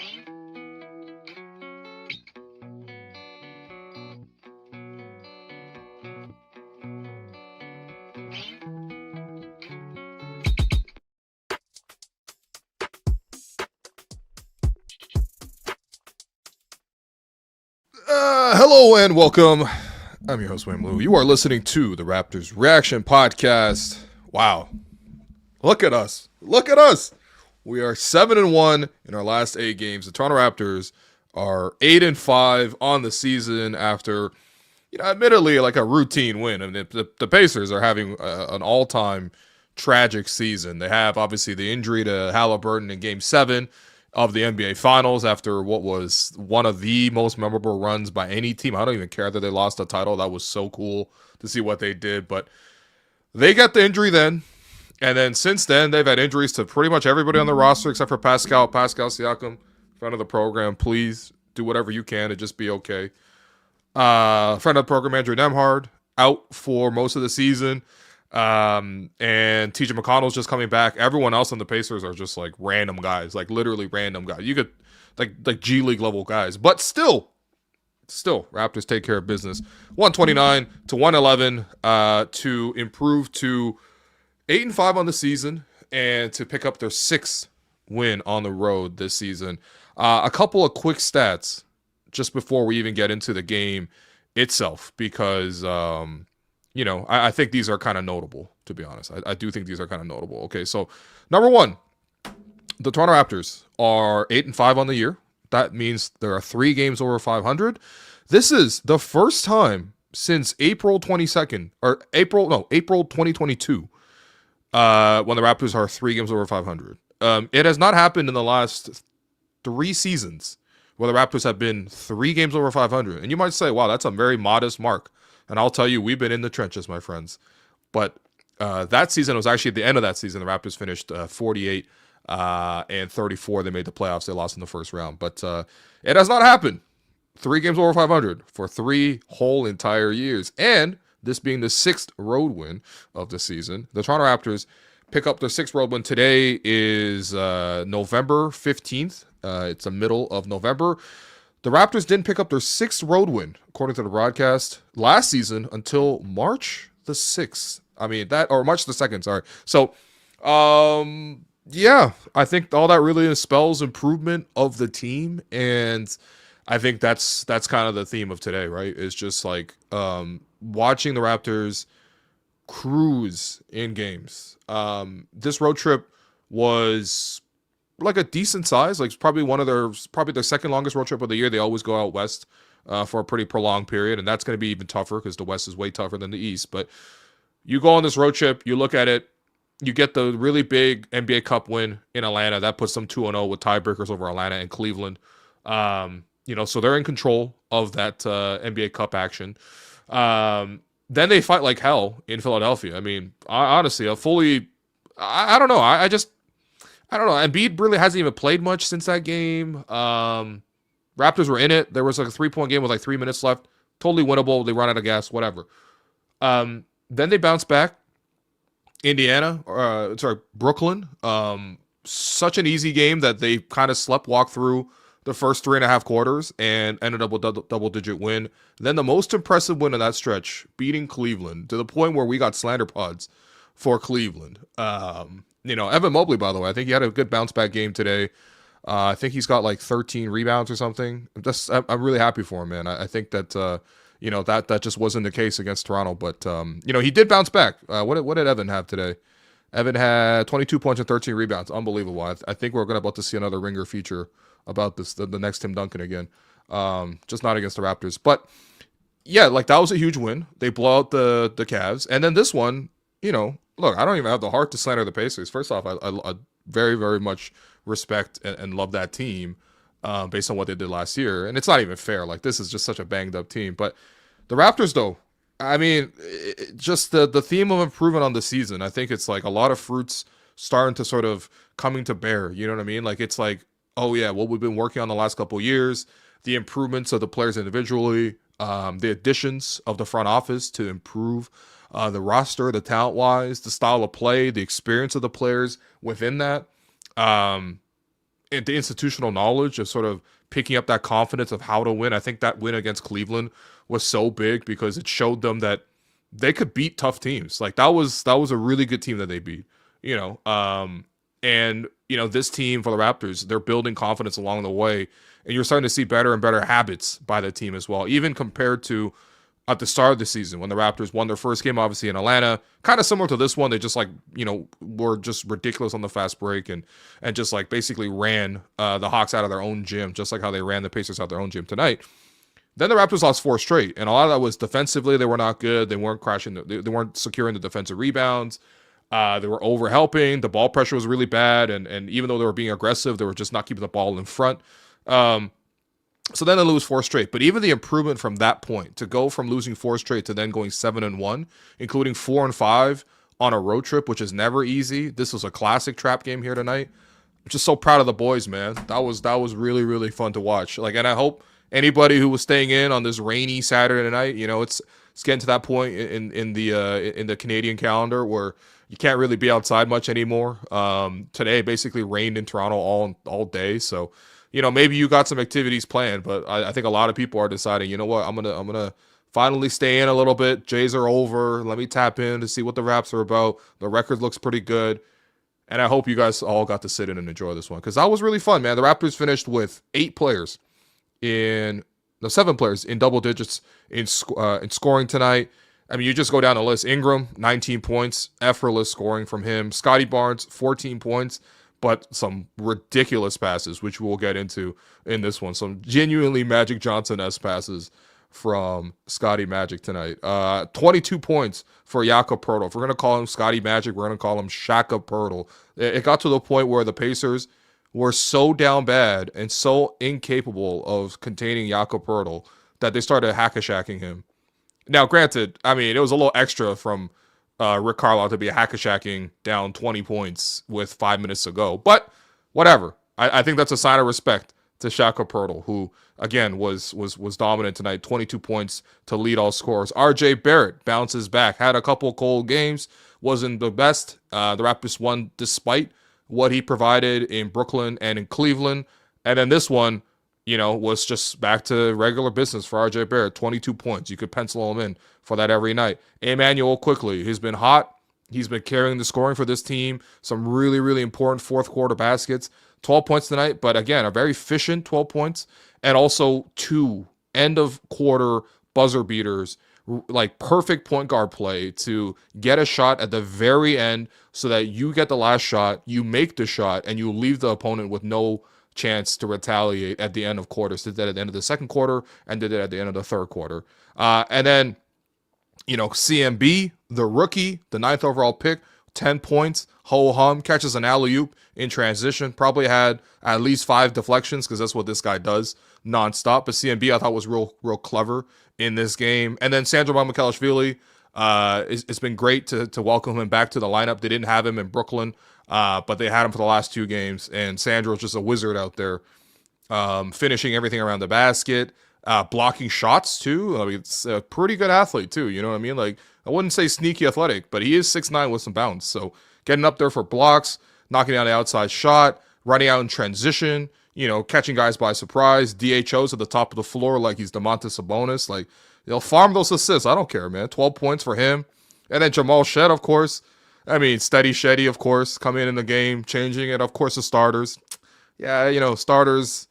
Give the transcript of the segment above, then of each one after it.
Hello and welcome. I'm your host, Wayne Blue. You are listening to the Raptors Reaction Podcast. Wow. Look at us. Look at us. We are 7-1 in our last 8 games. The Toronto Raptors are 8-5 on the season after, admittedly, like a routine win. I mean, the Pacers are having an all-time tragic season. They have, obviously, the injury to Halliburton in Game 7 of the NBA Finals after what was one of the most memorable runs by any team. I don't even care that they lost the title. That was so cool to see what they did. But they got the injury then. And then since then, they've had injuries to pretty much everybody on the roster except for Pascal Siakam, friend of the program. Please do whatever you can to just be okay. Friend of the program, Andrew Nemhard, out for most of the season. And TJ McConnell's just coming back. Everyone else on the Pacers are just like random guys, like literally random guys. You could like G League level guys, but still Raptors take care of business. 129-111 to improve to 8-5 on the season and to pick up their 6th win on the road this season. A couple of quick stats just before we even get into the game itself, because I think these are kind of notable, to be honest. I do think these are kind of notable. Okay, so number one, the Toronto Raptors are 8-5 on the year. That means there are 3 games over 500. This is the first time since April 2022, when the Raptors are 3 games over 500. It has not happened in the last 3 seasons where the Raptors have been 3 games over 500. And you might say, wow, that's a very modest mark. And I'll tell you, we've been in the trenches, my friends. But that season, it was actually at the end of that season, the Raptors finished 48 and 34. They made the playoffs. They lost in the first round. But it has not happened. 3 games over 500 for 3 whole entire years. And this being the 6th road win of the season, the Toronto Raptors pick up their 6th road win. Today is November 15th. It's the middle of November. The Raptors didn't pick up their 6th road win, according to the broadcast, last season until March the 6th. March the 2nd, sorry. So, I think all that really spells improvement of the team. And I think that's kind of the theme of today, right? It's just like watching the Raptors cruise in games. This road trip was like a decent size, like probably their second longest road trip of the year. They always go out west for a pretty prolonged period, and that's going to be even tougher because the West is way tougher than the East. But you go on this road trip, you look at it, you get the really big NBA Cup win in Atlanta. That puts them 2-0 with tiebreakers over Atlanta and Cleveland. So they're in control of that NBA Cup action. Then they fight like hell in Philadelphia. I mean, honestly, I don't know. I don't know. Embiid really hasn't even played much since that game. Raptors were in it. There was like a 3-point game with like 3 minutes left. Totally winnable. They run out of gas, whatever. Then they bounce back. Brooklyn. Such an easy game that they kind of sleptwalk through the first 3.5 quarters and ended up with a double-digit win. Then the most impressive win in that stretch, beating Cleveland to the point where we got slander pods for Cleveland. Evan Mobley, by the way, I think he had a good bounce back game today. I think he's got like 13 rebounds or something. I'm really happy for him, man. I think that that just wasn't the case against Toronto, but he did bounce back. What did Evan have today? Evan had 22 points and 13 rebounds. Unbelievable. I think we're about to see another Ringer feature about this, the next Tim Duncan again. Just not against the Raptors, but yeah, like that was a huge win. They blow out the Cavs, and then this one, look, I don't even have the heart to slander the Pacers. First off, I very, very much respect and love that team based on what they did last year. And it's not even fair. Like, this is just such a banged up team. But the Raptors, though, I mean, just the theme of improvement on the season, I think it's like a lot of fruits starting to sort of coming to bear. You know what I mean? Like, it's like, oh, yeah, what we've been working on the last couple of years, the improvements of the players individually, the additions of the front office to improve the roster, the talent-wise, the style of play, the experience of the players within that. the institutional knowledge of sort of picking up that confidence of how to win. I think that win against Cleveland was so big because it showed them that they could beat tough teams. Like that was a really good team that they beat, and this team for the Raptors, they're building confidence along the way, and you're starting to see better and better habits by the team as well, even compared to at the start of the season when the Raptors won their first game, obviously in Atlanta, kind of similar to this one. They just were just ridiculous on the fast break and just like basically ran the Hawks out of their own gym, just like how they ran the Pacers out of their own gym tonight. Then the Raptors lost 4 straight, and a lot of that was defensively. They were not good. They weren't they weren't securing the defensive rebounds. They were overhelping. The ball pressure was really bad, and even though they were being aggressive, they were just not keeping the ball in front. So then they lose 4 straight. But even the improvement from that point to go from losing 4 straight to then going 7-1, including 4-5 on a road trip, which is never easy. This was a classic trap game here tonight. I'm just so proud of the boys, man. That was really, really fun to watch. And I hope anybody who was staying in on this rainy Saturday night, it's getting to that point in the Canadian calendar where you can't really be outside much anymore. Today basically rained in Toronto all day, so maybe you got some activities planned, but I think a lot of people are deciding, you know what, I'm gonna finally stay in a little bit. Jays are over. Let me tap in to see what the Raps are about. The record looks pretty good, and I hope you guys all got to sit in and enjoy this one because that was really fun, man. The Raptors finished with 7 players in double digits in scoring tonight. I mean, you just go down the list. Ingram, 19 points, effortless scoring from him. Scottie Barnes, 14 points. But some ridiculous passes, which we'll get into in this one. Some genuinely Magic Johnson-esque passes from Scottie Magic tonight. 22 points for Jakob Poeltl. If we're going to call him Scottie Magic, we're going to call him Jakob Poeltl. It got to the point where the Pacers were so down bad and so incapable of containing Jakob Poeltl that they started hack-a-shacking him. Now, granted, I mean, it was a little extra from Rick Carlisle to be hack-a-shacking down 20 points with 5 minutes to go. But whatever. I think that's a sign of respect to Jakob Poeltl, who, again, was dominant tonight. 22 points to lead all scorers. RJ Barrett bounces back. Had a couple cold games. Wasn't the best. The Raptors won despite what he provided in Brooklyn and in Cleveland. And then this one, was just back to regular business for RJ Barrett. 22 points. You could pencil him in for that every night. Emmanuel quickly. He's been hot. He's been carrying the scoring for this team. Some really, really important fourth quarter baskets. 12 points tonight, but again, a very efficient 12 points. And also 2 end of quarter buzzer beaters, like perfect point guard play to get a shot at the very end so that you get the last shot, you make the shot, and you leave the opponent with no chance to retaliate at the end of quarters. Did that at the end of the second quarter and did it at the end of the third quarter. And then, CMB, the rookie, the 9th overall pick, 10 points, ho-hum, catches an alley-oop in transition. Probably had at least 5 deflections because that's what this guy does nonstop. But CMB I thought was real clever in this game. And then Sandro Mamukelashvili, it's been great to welcome him back to the lineup. They didn't have him in Brooklyn, but they had him for the last 2 games. And Sandro's just a wizard out there, finishing everything around the basket. Blocking shots too. I mean, it's a pretty good athlete too. You know what I mean? Like, I wouldn't say sneaky athletic, but he is 6'9" with some bounce. So getting up there for blocks, knocking down the outside shot, running out in transition, catching guys by surprise, DHOs at the top of the floor like he's Domantas Sabonis. Like, farm those assists. I don't care, man. 12 points for him. And then Jamal Shed, of course. I mean, Steady Sheddy, of course, coming in the game, changing it. Of course, the starters. Yeah, starters.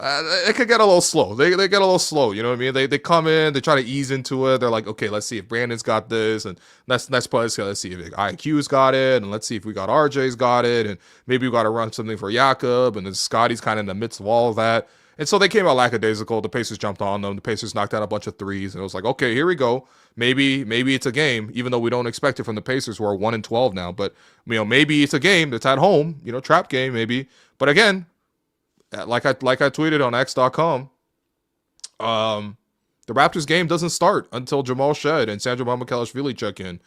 It could get a little slow. They get a little slow, you know what I mean? They come in, they try to ease into it. They're like, okay, let's see if Brandon's got this, and let's see if IQ's got it, and let's see if we got RJ's got it, and maybe we got to run something for Jakob, and then Scottie's kind of in the midst of all of that. And so they came out lackadaisical. The Pacers jumped on them. The Pacers knocked out a bunch of threes, and it was like, okay, here we go. Maybe it's a game, even though we don't expect it from the Pacers, who are 1-12 now. But maybe it's a game that's at home, trap game maybe. But again, like I tweeted on X.com, the Raptors game doesn't start until Jamal Shed and Sandro Mamukelashvili check in.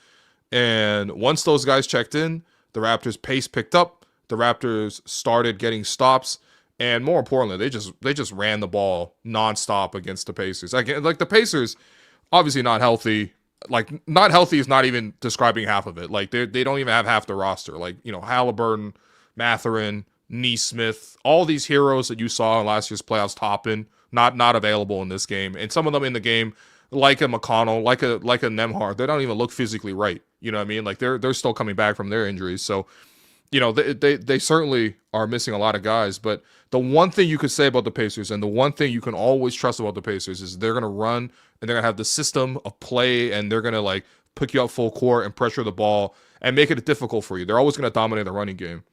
And once those guys checked in, the Raptors pace picked up. The Raptors started getting stops. And more importantly, they just ran the ball nonstop against the Pacers. Like the Pacers, obviously not healthy. Like, not healthy is not even describing half of it. Like, they don't even have half the roster. Like, Halliburton, Mathurin, Neesmith, all these heroes that you saw in last year's playoffs, Toppin, not available in this game, and some of them in the game, like a McConnell, like a Nemhard, they don't even look physically right. You know what I mean? Like they're still coming back from their injuries, so they certainly are missing a lot of guys. But the one thing you could say about the Pacers, and the one thing you can always trust about the Pacers, is they're gonna run and they're gonna have the system of play, and they're gonna like pick you up full court and pressure the ball and make it difficult for you. They're always gonna dominate the running game.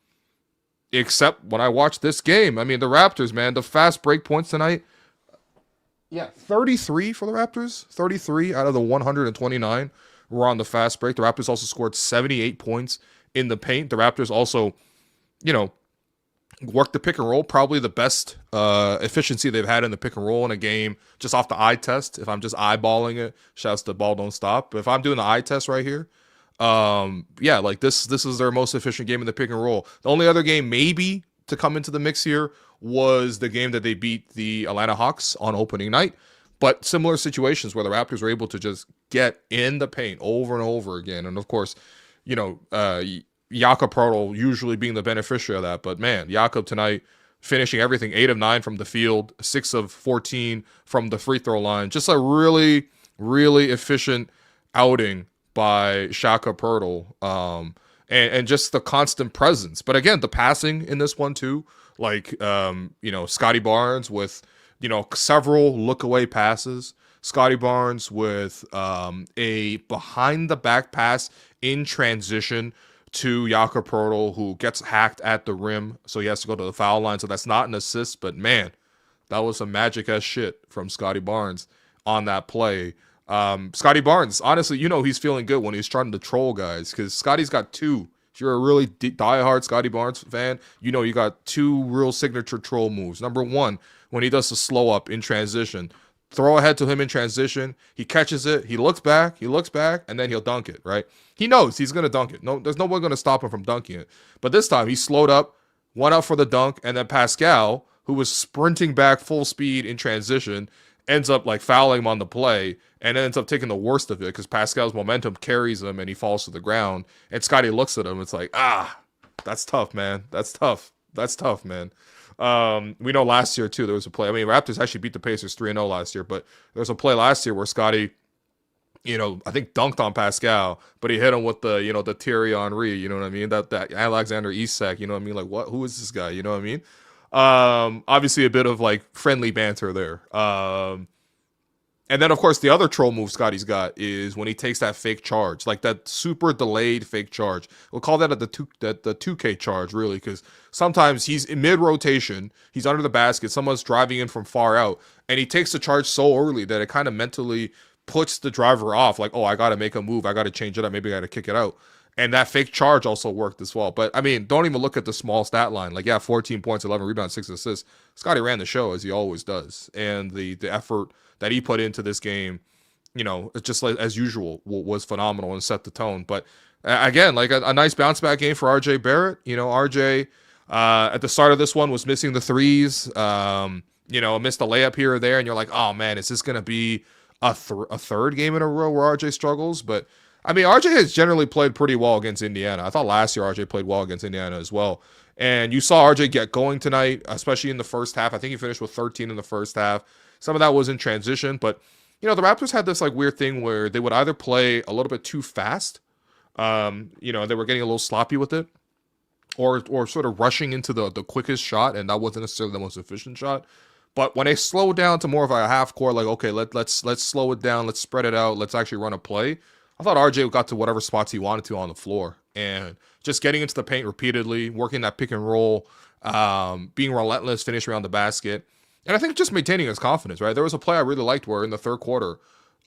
Except when I watched this game, I mean, the Raptors, man, the fast break points tonight. Yeah, 33 for the Raptors. 33 out of the 129 were on the fast break. The Raptors also scored 78 points in the paint. The Raptors also, worked the pick and roll. Probably the best efficiency they've had in the pick and roll in a game, just off the eye test. If I'm just eyeballing it, shouts to ball don't stop. But if I'm doing the eye test right here, like this is their most efficient game in the pick and roll. The only other game maybe to come into the mix here was the game that they beat the Atlanta Hawks on opening night. But similar situations where the Raptors were able to just get in the paint over and over again. And of course, Jakob Poeltl usually being the beneficiary of that. But man, Jakob tonight finishing everything, 8 of 9 from the field, 6 of 14 from the free throw line. Just a really, really efficient outing by Jakob Poeltl. And just the constant presence. But again, the passing in this one too, like, Scottie Barnes with, several look away passes. Scottie Barnes with a behind the back pass in transition to Jakob Poeltl, who gets hacked at the rim. So he has to go to the foul line. So that's not an assist, but man, that was some magic ass shit from Scottie Barnes on that play. Scottie Barnes, honestly, he's feeling good when he's trying to troll guys, because Scottie's got two. If you're a really diehard Scottie Barnes fan, you got two real signature troll moves. Number one, when he does the slow up in transition, throw ahead to him in transition, he catches it, he looks back, and then he'll dunk it, right? He knows he's going to dunk it. No, there's no one going to stop him from dunking it. But this time, he slowed up, went out for the dunk, and then Pascal, who was sprinting back full speed in transition, ends up like fouling him on the play, and ends up taking the worst of it because Pascal's momentum carries him and he falls to the ground. And Scottie looks at him. It's like, that's tough, man. That's tough, man. We know last year too, there was a play. I mean, Raptors actually beat the Pacers 3-0 last year, but there was a play last year where Scottie, I think dunked on Pascal, but he hit him with the, the Thierry Henry, you know what I mean? That Alexander Isak, you know what I mean? Like, what? Who is this guy? You know what I mean? Obviously a bit of like friendly banter there. And then of course the other troll move Scottie's got is when he takes that fake charge, like that super delayed fake charge. We'll call that the 2K charge, really, because sometimes he's in mid rotation, he's under the basket, someone's driving in from far out, and he takes the charge so early that it kind of mentally puts the driver off, like, oh, I got to make a move, I got to change it up, maybe I got to kick it out. And that fake charge also worked as well. But, I mean, don't even look at the small stat line. Like, yeah, 14 points, 11 rebounds, 6 assists. Scottie ran the show, as he always does. And the effort that he put into this game, just like as usual, was phenomenal and set the tone. But, again, like a nice bounce-back game for RJ Barrett. RJ, at the start of this one, was missing the threes. Missed a layup here or there. And you're like, oh, man, is this going to be a third game in a row where RJ struggles? But I mean, RJ has generally played pretty well against Indiana. I thought last year RJ played well against Indiana as well. And you saw RJ get going tonight, especially in the first half. I think he finished with 13 in the first half. Some of that was in transition. But, the Raptors had this like weird thing where they would either play a little bit too fast. They were getting a little sloppy with it. Or sort of rushing into the quickest shot. And that wasn't necessarily the most efficient shot. But when they slow down to more of a half court, like, okay, let's slow it down. Let's spread it out. Let's actually run a play. I thought RJ got to whatever spots he wanted to on the floor, and just getting into the paint repeatedly, working that pick and roll, being relentless, finishing around the basket. And I think just maintaining his confidence, right? There was a play I really liked where in the third quarter,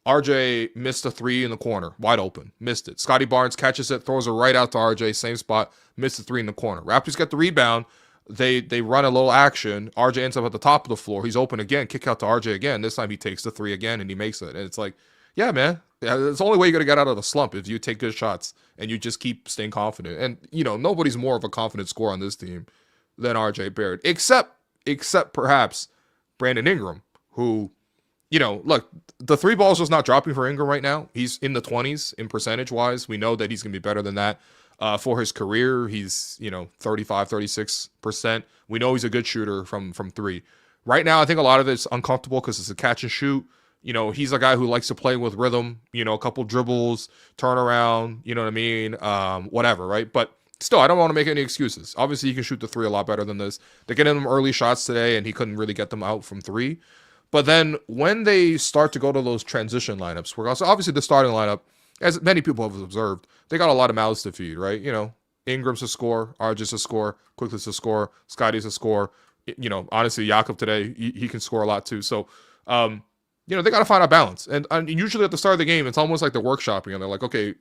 RJ missed a three in the corner, wide open, missed it. Scottie Barnes catches it, throws it right out to RJ, same spot, missed the three in the corner. Raptors get the rebound. They run a little action. RJ ends up at the top of the floor. He's open again, kick out to RJ again. This time he takes the three again and he makes it. And it's like, yeah, man. Yeah, it's the only way you're going to get out of the slump if you take good shots and you just keep staying confident. And, nobody's more of a confident scorer on this team than RJ Barrett, except perhaps Brandon Ingram, who, look, the three balls just not dropping for Ingram right now. He's in the 20s in percentage-wise. We know that he's going to be better than that. for his career. He's, 35, 36%. We know he's a good shooter from three. Right now, I think a lot of it's uncomfortable because it's a catch and shoot. He's a guy who likes to play with rhythm, a couple dribbles, turn around, you know what I mean? Whatever, right? But still, I don't want to make any excuses. Obviously, he can shoot the three a lot better than this. They're getting him early shots today, and he couldn't really get them out from three. But then when they start to go to those transition lineups, where also obviously the starting lineup, as many people have observed, they got a lot of mouths to feed, right? Ingram's a score, RJ's a score, Quickly's a score, Scottie's a score. Honestly, Jakob today, he can score a lot too. So, they got to find a balance. And usually at the start of the game, it's almost like they're workshopping and they're like, okay,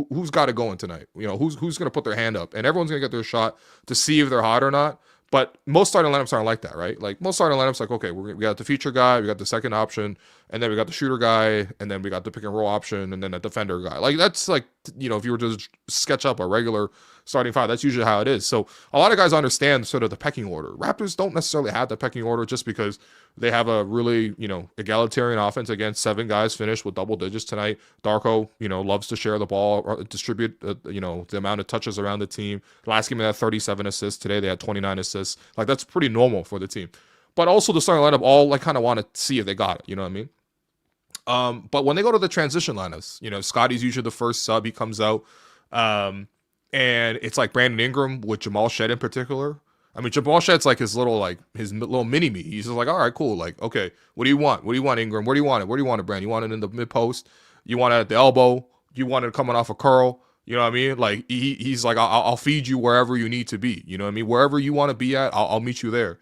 who's got it going tonight? Who's going to put their hand up? And everyone's going to get their shot to see if they're hot or not. But most starting lineups aren't like that, right? Like most starting lineups, like, okay, we got the feature guy, we got the second option, and then we got the shooter guy, and then we got the pick and roll option, and then a defender guy. Like that's like, if you were to sketch up a regular starting five, that's usually how it is. So a lot of guys understand sort of the pecking order. Raptors don't necessarily have the pecking order just because they have a really, egalitarian offense. Again, 7 guys finished with double digits tonight. Darko, loves to share the ball, distribute, the amount of touches around the team. Last game they had 37 assists. Today they had 29 assists. Like that's pretty normal for the team. But also the starting lineup all like kind of want to see if they got it. You know what I mean? But when they go to the transition lineups, Scottie's usually the first sub. He comes out. And it's like Brandon Ingram with Jamal Shed in particular. I mean, Jamal Shed's like his little mini-me. He's just like, all right, cool. Like, okay, what do you want? What do you want, Ingram? Where do you want it? Where do you want it, Brandon? You want it in the mid-post? You want it at the elbow? You want it coming off a curl? You know what I mean? Like, he's like, I'll feed you wherever you need to be. You know what I mean? Wherever you want to be at, I'll meet you there.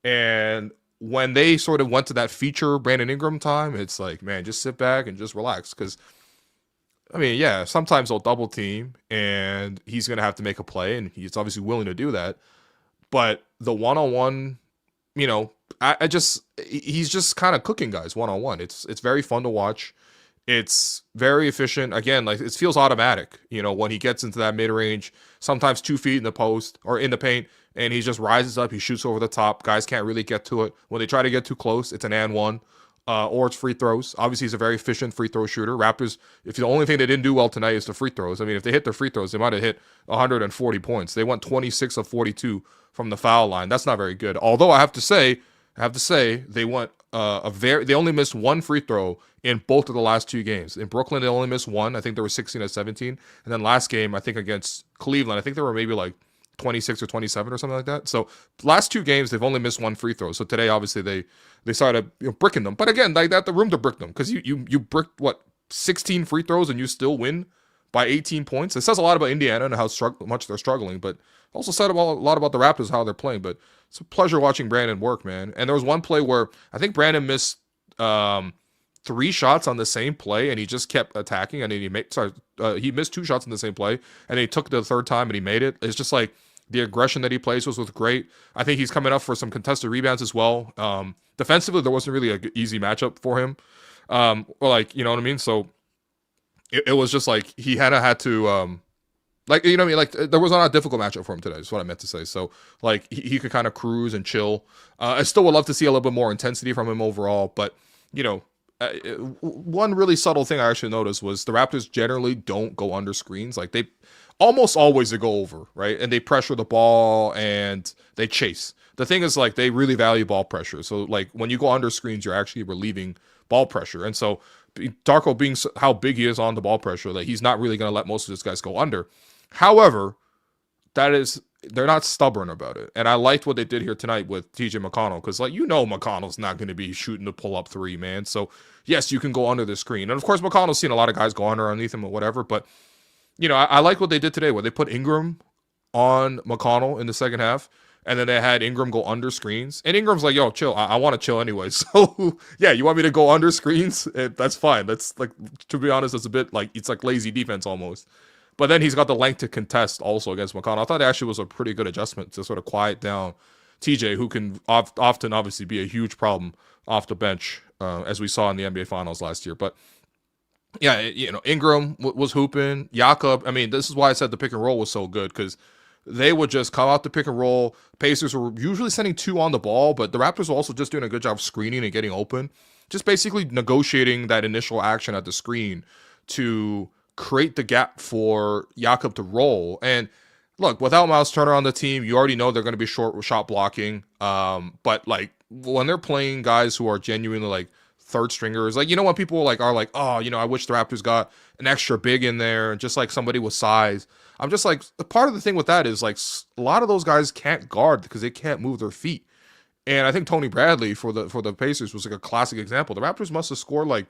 And when they sort of went to that feature Brandon Ingram time, it's like, man, just sit back and just relax. Because, I mean, yeah, sometimes they'll double team and he's going to have to make a play, and he's obviously willing to do that. But the one-on-one, he's just kind of cooking guys one-on-one. It's very fun to watch. It's very efficient. Again, like it feels automatic, when he gets into that mid-range, sometimes 2 feet in the post or in the paint, and he just rises up, he shoots over the top. Guys can't really get to it. When they try to get too close, it's an and one. Or it's free throws. Obviously, he's a very efficient free throw shooter. Raptors, if the only thing they didn't do well tonight is the free throws. I mean, if they hit their free throws, they might have hit 140 points. They went 26 of 42 from the foul line. That's not very good. Although I have to say they went they only missed one free throw in both of the last 2 games. In Brooklyn, they only missed one. I think they were 16 of 17. And then last game, I think against Cleveland, I think they were maybe like 26 or 27 or something like that. So last 2 games, they've only missed one free throw. So today, obviously, they started bricking them. But again, like that, the room to brick them, because you bricked 16 free throws and you still win by 18 points. It says a lot about Indiana and how much they're struggling, but also said a lot about the Raptors, how they're playing. But it's a pleasure watching Brandon work, man. And there was one play where I think Brandon missed 3 shots on the same play, and he just kept attacking. And then he missed 2 shots in the same play, and he took it the third time and he made it. It's just like the aggression that he plays was great. I think he's coming up for some contested rebounds as well. Defensively, there wasn't really an easy matchup for him. You know what I mean? So it was just like he had to like, you know what I mean? Like, there was not a difficult matchup for him today, is what I meant to say. So, like, he could kind of cruise and chill. I still would love to see a little bit more intensity from him overall. But, one really subtle thing I actually noticed was the Raptors generally don't go under screens. Like, they almost always they go over, right? And they pressure the ball and they chase. The thing is, like, they really value ball pressure. So, like, when you go under screens, you're actually relieving ball pressure. And so, Darko being how big he is on the ball pressure, like, he's not really going to let most of his guys go under. However, they're not stubborn about it. And I liked what they did here tonight with TJ McConnell, because, like, McConnell's not going to be shooting the pull-up 3, man. So, yes, you can go under the screen. And, of course, McConnell's seen a lot of guys go underneath him or whatever. But, I like what they did today, where they put Ingram on McConnell in the second half, and then they had Ingram go under screens. And Ingram's like, yo, chill. I want to chill anyway. So, yeah, you want me to go under screens? That's fine. That's, like, to be honest, it's a bit like, it's like lazy defense almost. But then he's got the length to contest also against McConnell. I thought it actually was a pretty good adjustment to sort of quiet down TJ, who can often obviously be a huge problem off the bench, as we saw in the NBA Finals last year. But yeah, Ingram was hooping. Jakob, I mean, this is why I said the pick and roll was so good, because they would just come out the pick and roll. Pacers were usually sending 2 on the ball, but the Raptors were also just doing a good job screening and getting open. Just basically negotiating that initial action at the screen to create the gap for Jakob to roll. And look, without Miles Turner on the team, you already know they're going to be short shot blocking. But like when they're playing guys who are genuinely like third stringers, like, you know, when people are like, oh, you know, I wish the Raptors got an extra big in there and just like somebody with size. I'm just like, part of the thing with that is like a lot of those guys can't guard because they can't move their feet. And I think Tony Bradley for the Pacers was like a classic example. The Raptors must have scored like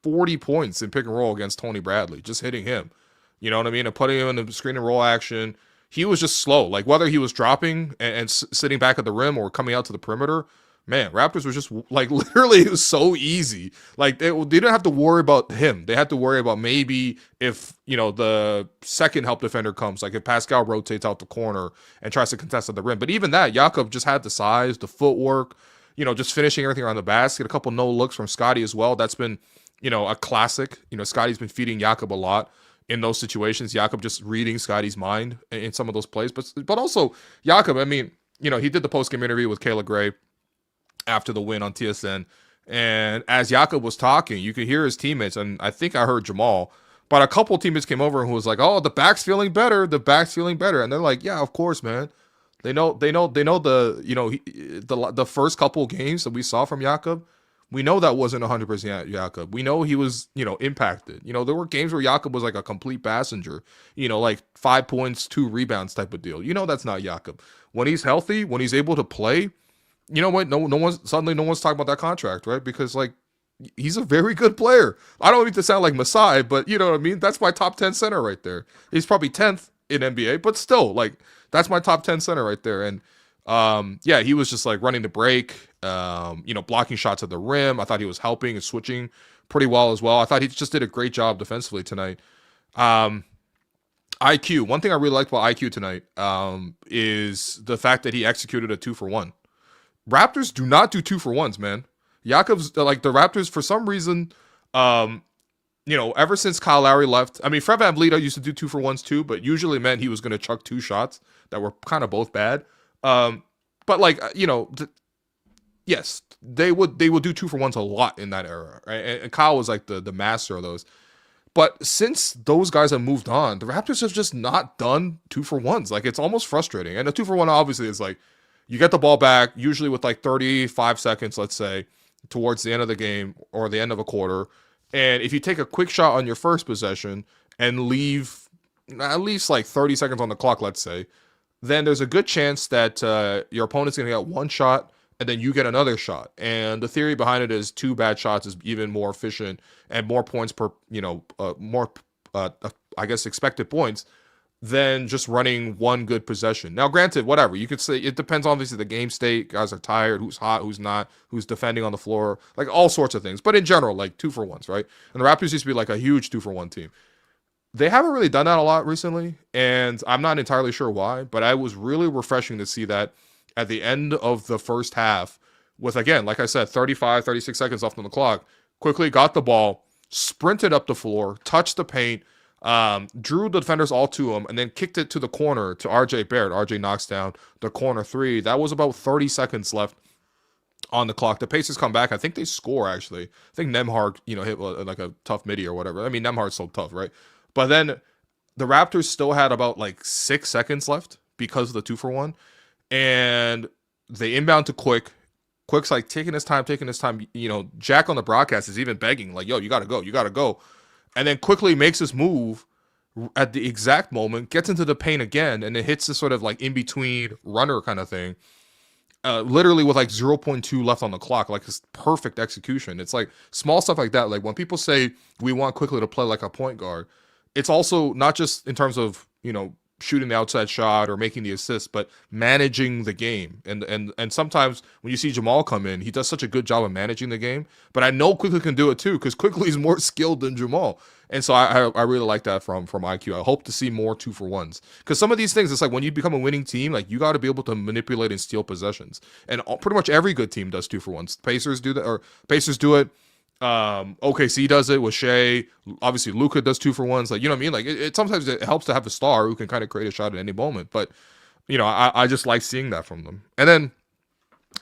40 points in pick and roll against Tony Bradley, just hitting him. You know what I mean? And putting him in the screen and roll action. He was just slow. Like whether he was dropping and sitting back at the rim or coming out to the perimeter, man, Raptors was just like literally it was so easy. Like they didn't have to worry about him. They had to worry about maybe if, you know, the second help defender comes, like if Pascal rotates out the corner and tries to contest at the rim. But even that, Jakob just had the size, the footwork, you know, just finishing everything around the basket. A couple no looks from Scottie as well. That's been, you know, a classic. You know, Scottie's been feeding Jakob a lot in those situations. Jakob just reading Scottie's mind in some of those plays. But also Jakob, I mean, you know, he did the post-game interview with Kayla Gray after the win on TSN. And as Jakob was talking, you could hear his teammates, and I think I heard Jamal, but a couple teammates came over and who was like, oh, the back's feeling better. The back's feeling better. And they're like, yeah, of course, man. They know the, you know, the first couple games that we saw from Jakob, we know that wasn't 100% Jakob. We know he was, you know, impacted. You know, there were games where Jakob was like a complete passenger, you know, like 5 points, 2 rebounds type of deal. You know, that's not Jakob. When he's healthy, when he's able to play, you know what? No one's talking about that contract, right? Because like he's a very good player. I don't need to sound like Masai, but you know what I mean? That's my top 10 center right there. He's probably 10th in NBA, but still, like, that's my top 10 center right there. And yeah, he was just like running the break, you know, blocking shots at the rim. I thought he was helping and switching pretty well as well. I thought he just did a great job defensively tonight. IQ, one thing I really liked about IQ tonight is the fact that he executed a 2-for-1. Raptors do not do 2-for-1s, man. Jakob's like the Raptors for some reason, you know, ever since Kyle Lowry left. I mean, Fred VanVleet used to do 2-for-1s too, but usually meant he was going to chuck 2 shots that were kind of both bad. But like, you know, yes, they would do 2-for-1s a lot in that era, right? And Kyle was like the master of those. But since those guys have moved on, the Raptors have just not done 2-for-1s. Like, it's almost frustrating. And a 2-for-1 obviously is like, you get the ball back, usually with like 35 seconds, let's say, towards the end of the game or the end of a quarter. And if you take a quick shot on your first possession and leave at least like 30 seconds on the clock, let's say, then there's a good chance that your opponent's going to get one shot and then you get another shot. And the theory behind it is 2 bad shots is even more efficient and more points per, you know, I guess, expected points than just running one good possession. Now, granted, whatever. You could say it depends, obviously, the game state. Guys are tired. Who's hot, who's not, who's defending on the floor. Like, all sorts of things. But in general, like, 2-for-1s, right? And the Raptors used to be like a huge 2-for-1 team. They haven't really done that a lot recently, and I'm not entirely sure why, but I was really refreshing to see that at the end of the first half with, again, like I said, 35, 36 seconds left on the clock, quickly got the ball, sprinted up the floor, touched the paint, drew the defenders all to him, and then kicked it to the corner to RJ Barrett. RJ knocks down the corner 3. That was about 30 seconds left on the clock. The Pacers come back. I think they score, actually. I think Nembhard, you know, hit like a tough midi or whatever. I mean, Nembhard's so tough, right? But then the Raptors still had about like 6 seconds left because of the 2-for-1. And they inbound to Quick. Quick's like taking his time. You know, Jack on the broadcast is even begging, like, yo, you got to go. And then quickly makes his move at the exact moment, gets into the paint again, and it hits this sort of like in-between runner kind of thing. Literally with like 0.2 left on the clock, like this perfect execution. It's like small stuff like that. Like when people say we want Quickly to play like a point guard, it's also not just in terms of, you know, shooting the outside shot or making the assist, but managing the game. And sometimes when you see Jamal come in, he does such a good job of managing the game. But I know Quickly can do it too, because Quickly is more skilled than Jamal. And so I really like that from IQ. I hope to see more 2-for-1s. Because some of these things, it's like when you become a winning team, like you got to be able to manipulate and steal possessions. And pretty much every good team does 2-for-1s. Pacers do that, or Pacers do it. OKC does it with Shea. Obviously, Luka does 2-for-1s. Like, you know what I mean? Like, it sometimes it helps to have a star who can kind of create a shot at any moment. But, you know, I just like seeing that from them. And then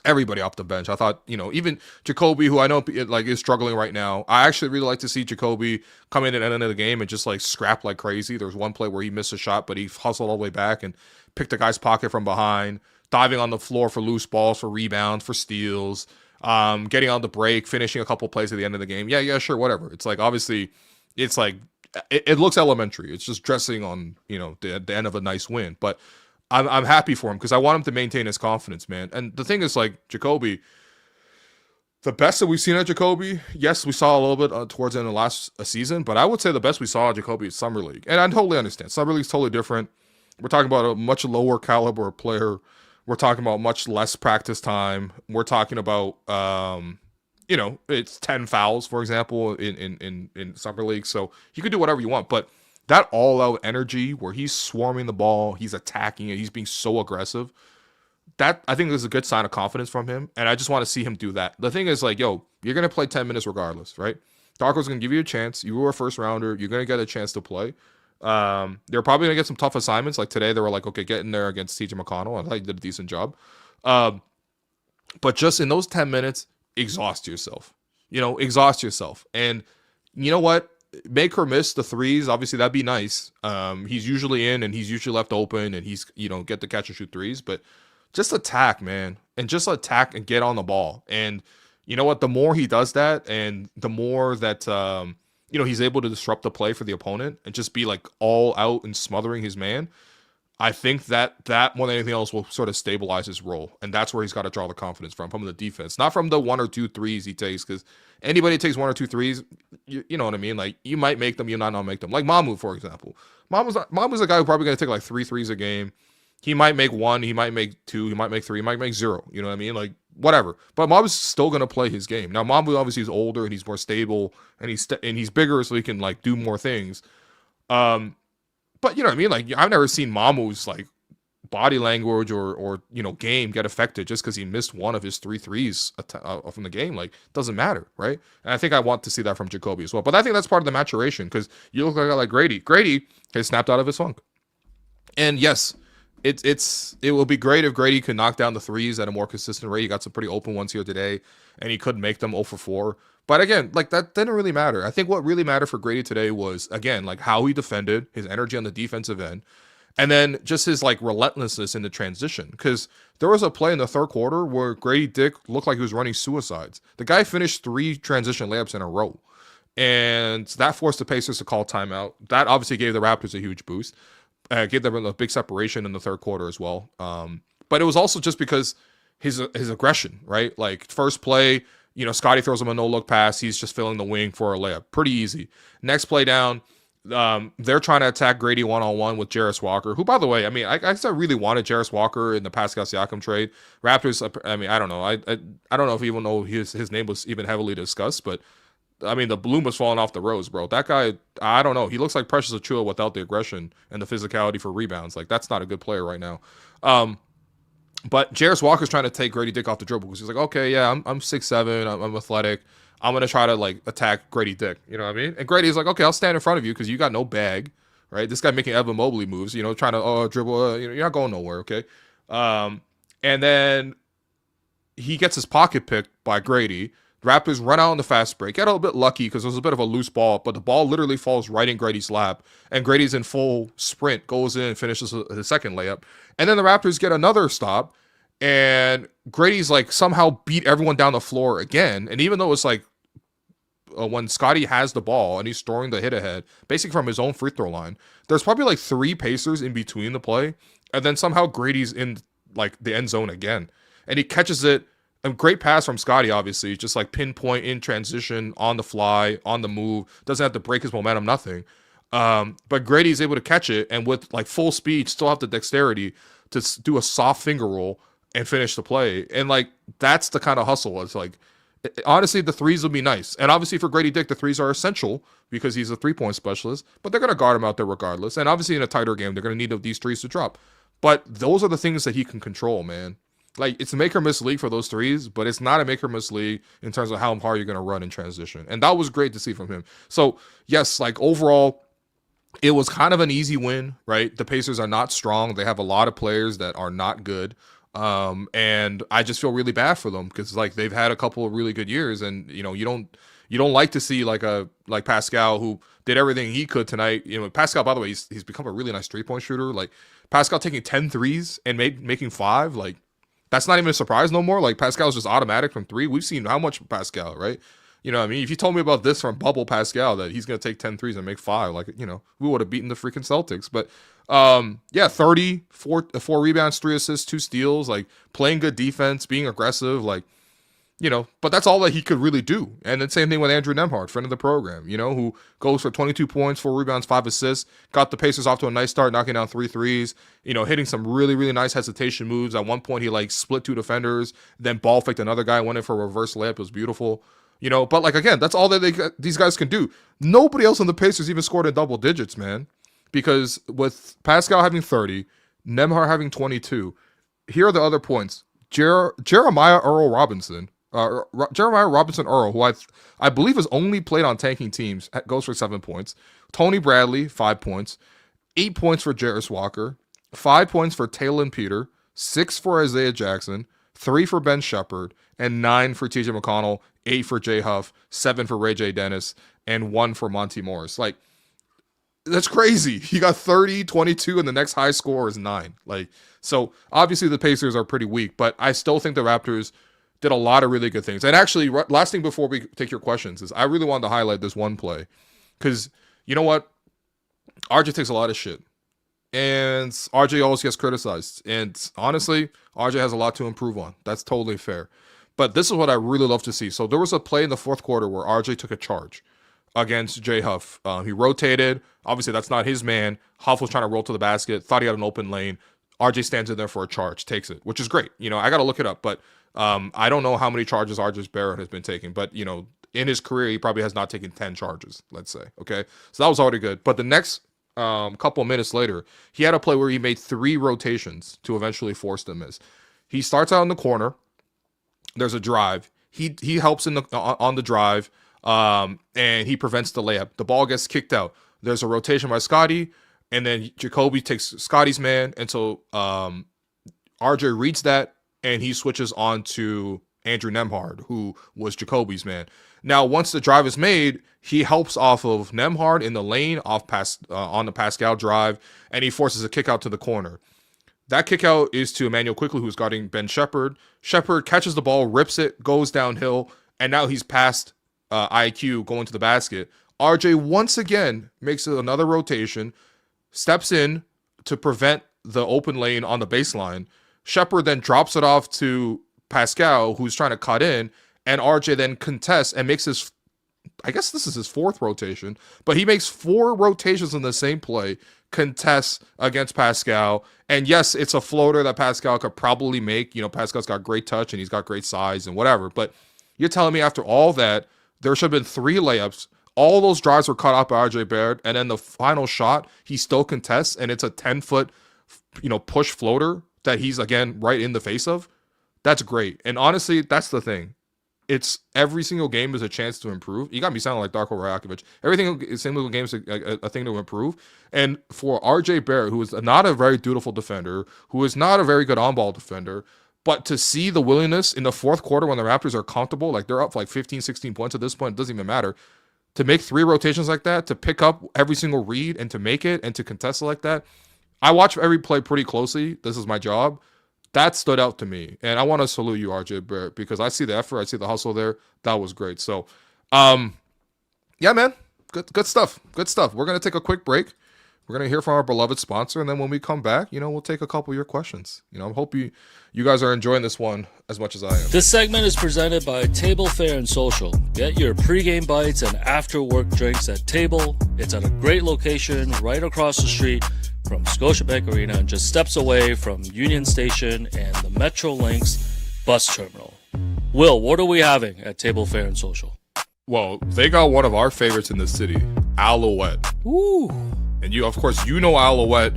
everybody off the bench. I thought, even Jakobi, who I know like is struggling right now. I actually really like to see Jakobi come in at the end of the game and just like scrap like crazy. There was one play where he missed a shot, but he hustled all the way back and picked the guy's pocket from behind, diving on the floor for loose balls, for rebounds, for steals, getting on the break, finishing a couple plays at the end of the game. Yeah, sure, whatever. It's like, obviously, it's like, it looks elementary. It's just dressing on, the end of a nice win. But I'm happy for him because I want him to maintain his confidence, man. And the thing is, like, Jakobi, the best that we've seen at Jakobi, yes, we saw a little bit towards the end of last season, but I would say the best we saw at Jakobi is Summer League. And I totally understand. Summer League is totally different. We're talking about a much lower caliber player. We're talking about much less practice time. We're talking about, it's 10 fouls, for example, in Summer League. So you could do whatever you want, but that all-out energy where he's swarming the ball, he's attacking it, he's being so aggressive, that I think is a good sign of confidence from him, and I just want to see him do that. The thing is, like, you're going to play 10 minutes regardless, right? Darko's going to give you a chance. You were a first-rounder. You're going to get a chance to play. They're probably going to get some tough assignments. Like today, they were like, okay, get in there against TJ McConnell. I thought he did a decent job. But just in those 10 minutes, exhaust yourself. Exhaust yourself. And you know what? Make her miss the threes. Obviously, that'd be nice. He's usually in and he's usually left open and he's, get the catch and shoot threes. But just attack, man. And just attack and get on the ball. And you know what? The more he does that and the more that, he's able to disrupt the play for the opponent and just be like all out and smothering his man, I think that more than anything else will sort of stabilize his role. And that's where he's got to draw the confidence from the defense, not from the 1 or 2 threes he takes. Because anybody takes 1 or 2 threes, you know what I mean? Like, you might make them, you might not make them. Like Mamu, for example. Mamu's a guy who's probably going to take like 3 threes a game. He might make 1, he might make 2, he might make 3, he might make 0. You know what I mean? Like, whatever. But Mamu's still going to play his game. Now, Mamu obviously is older and he's more stable and he's bigger, so he can like do more things. But you know what I mean? Like, I've never seen Mamu's like body language or game get affected just because he missed one of his 3 threes from the game. Like, doesn't matter, right? And I think I want to see that from Jakobi as well. But I think that's part of the maturation because you look like Gradey. Gradey has snapped out of his funk. And yes, it will be great if Gradey could knock down the threes at a more consistent rate. He got some pretty open ones here today, and he could make them 0 for 4. But again, like, that didn't really matter. I think what really mattered for Gradey today was, again, like how he defended, his energy on the defensive end, and then just his like relentlessness in the transition. Because there was a play in the third quarter where Gradey Dick looked like he was running suicides. The guy finished 3 transition layups in a row, and that forced the Pacers to call timeout. That obviously gave the Raptors a huge boost. Gave them a big separation in the third quarter as well. But it was also just because his aggression, right? Like, first play, Scottie throws him a no-look pass. He's just filling the wing for a layup. Pretty easy. Next play down, they're trying to attack Gradey one-on-one with Jarris Walker, who, by the way, I mean, I really wanted Jarris Walker in the Pascal Siakam trade. Raptors, I mean, I don't know. I don't know if even though his name was even heavily discussed, but I mean, the bloom was falling off the rose, bro. That guy, I don't know. He looks like Precious Achiuwa without the aggression and the physicality for rebounds. Like, that's not a good player right now. But Jarris Walker's trying to take Gradey Dick off the dribble because he's like, okay, yeah, I'm 6'7", I'm athletic. I'm going to try to, like, attack Gradey Dick. You know what I mean? And Grady's like, okay, I'll stand in front of you because you got no bag, right? This guy making Evan Mobley moves, trying to dribble. You're not going nowhere, okay? And then he gets his pocket picked by Gradey. The Raptors run out on the fast break. Get a little bit lucky because it was a bit of a loose ball, but the ball literally falls right in Grady's lap, and Grady's in full sprint, goes in and finishes his second layup. And then the Raptors get another stop, and Grady's like somehow beat everyone down the floor again. And even though it's like when Scottie has the ball and he's storing the hit ahead, basically from his own free throw line, there's probably like 3 Pacers in between the play, and then somehow Grady's in like the end zone again, and he catches it. A great pass from Scottie, obviously, just like pinpoint in transition, on the fly, on the move. Doesn't have to break his momentum, nothing. But Grady's able to catch it and with like full speed, still have the dexterity to do a soft finger roll and finish the play. And like, that's the kind of hustle. It's like, honestly, the threes will be nice. And obviously for Gradey Dick, the threes are essential because he's a 3-point specialist, but they're going to guard him out there regardless. And obviously in a tighter game, they're going to need these threes to drop. But those are the things that he can control, man. Like, it's a make or miss league for those threes, but it's not a make or miss league in terms of how hard you're going to run in transition. And that was great to see from him. So, yes, like, overall, it was kind of an easy win, right? The Pacers are not strong. They have a lot of players that are not good. And I just feel really bad for them because like they've had a couple of really good years, and you don't like to see like Pascal, who did everything he could tonight. Pascal, by the way, he's become a really nice 3-point shooter. Like Pascal taking 10 threes and making 5, like that's not even a surprise no more. Like Pascal's just automatic from 3. We've seen how much Pascal, right? I mean, if you told me about this from Bubble Pascal, that he's going to take 10 threes and make 5, like, we would have beaten the freaking Celtics. But, 30, 4 rebounds, 3 assists, 2 steals, like, playing good defense, being aggressive, like, but that's all that he could really do. And the same thing with Andrew Nembhard, friend of the program, who goes for 22 points, 4 rebounds, 5 assists, got the Pacers off to a nice start, knocking down 3 threes, hitting some really, really nice hesitation moves. At one point, he, like, split 2 defenders, then ball faked another guy, went in for a reverse layup. It was beautiful. But like, again, that's all that these guys can do. Nobody else on the Pacers even scored in double digits, man. Because with Pascal having 30, Nembhard having 22, here are the other points. Jeremiah Robinson Earl, who I believe has only played on tanking teams, goes for 7 points. Tony Bradley, 5 points. 8 points for Jarris Walker. 5 points for Taylor Peter. 6 for Isaiah Jackson. 3 for Ben Shepherd. And 9 for TJ McConnell. 8 for Jay Huff, 7 for Ray J. Dennis, and 1 for Monty Morris. Like, that's crazy. He got 30, 22, and the next high score is 9. Like, so obviously the Pacers are pretty weak, but I still think the Raptors did a lot of really good things. And actually, last thing before we take your questions is I really wanted to highlight this one play because you know what? RJ takes a lot of shit. And RJ always gets criticized. And honestly, RJ has a lot to improve on. That's totally fair. But this is what I really love to see. So there was a play in the fourth quarter where RJ took a charge against Jay Huff. He rotated. Obviously, that's not his man. Huff was trying to roll to the basket. Thought he had an open lane. RJ stands in there for a charge, takes it, which is great. I got to look it up. But I don't know how many charges Barrett has been taking. But, in his career, he probably has not taken 10 charges, let's say. Okay? So that was already good. But the next couple of minutes later, he had a play where he made 3 rotations to eventually force the miss. He starts out in the corner. There's a drive. He helps on the drive, and he prevents the layup. The ball gets kicked out. There's a rotation by Scottie, and then Jakob takes Scottie's man, and so RJ reads that, and he switches on to Andrew Nembhard, who was Jacoby's man. Now, once the drive is made, he helps off of Nembhard in the lane, on the Pascal drive, and he forces a kick out to the corner. That kick out is to Emmanuel Quickley, who's guarding Ben Shepherd. Shepherd catches the ball, rips it, goes downhill, and now he's past IQ going to the basket. RJ once again makes another rotation, steps in to prevent the open lane on the baseline. Shepherd then drops it off to Pascal, who's trying to cut in, and RJ then contests and makes his, I guess this is his 4th rotation, but he makes 4 rotations in the same play, contests against Pascal. And yes, it's a floater that Pascal could probably make. Pascal's got great touch and he's got great size and whatever. But you're telling me after all that, there should have been 3 layups. All those drives were cut off by RJ Barrett. And then the final shot, he still contests. And it's a 10-foot, push floater that he's, again, right in the face of. That's great. And honestly, that's the thing. It's every single game is a chance to improve. You got me sounding like Darko Rajakovic. Every single game is a thing to improve. And for RJ Barrett, who is not a very dutiful defender, who is not a very good on-ball defender, but to see the willingness in the fourth quarter when the Raptors are comfortable, like they're up like 15, 16 points at this point, it doesn't even matter, to make 3 rotations like that, to pick up every single read and to make it and to contest it like that. I watch every play pretty closely. This is my job. That stood out to me. And I want to salute you, RJ Barrett, because I see the effort. I see the hustle there. That was great. So, yeah, man. Good stuff. Good stuff. We're going to take a quick break. We're going to hear from our beloved sponsor. And then when we come back, we'll take a couple of your questions. I hope you guys are enjoying this one as much as I am. This segment is presented by Table Fare and Social. Get your pregame bites and after-work drinks at Table. It's at a great location right across the street from Scotiabank Arena and just steps away from Union Station and the Metrolinx bus terminal. Will, what are we having at Table Fare and Social? Well, they got one of our favorites in the city, Alouette. Ooh. And of course, Alouette.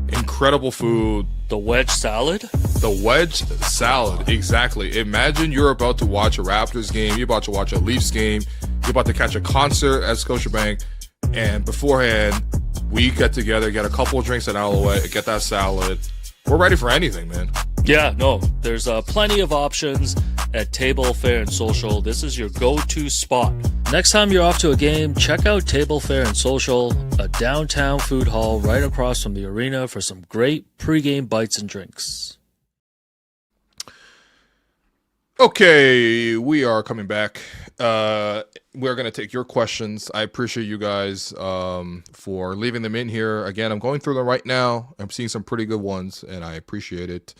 Incredible food. The wedge salad? The wedge salad, exactly. Imagine you're about to watch a Raptors game, you're about to watch a Leafs game, you're about to catch a concert at Scotiabank, and beforehand, we get together, get a couple of drinks at Alouette, get that salad. We're ready for anything, man. Yeah, no, there's plenty of options at Table, Fair, and Social. This is your go-to spot. Next time you're off to a game, check out Table, Fair, and Social, a downtown food hall right across from the arena for some great pregame bites and drinks. Okay, we are coming back. We're going to take your questions. I appreciate you guys for leaving them in here. Again, I'm going through them right now. I'm seeing some pretty good ones, and I appreciate it.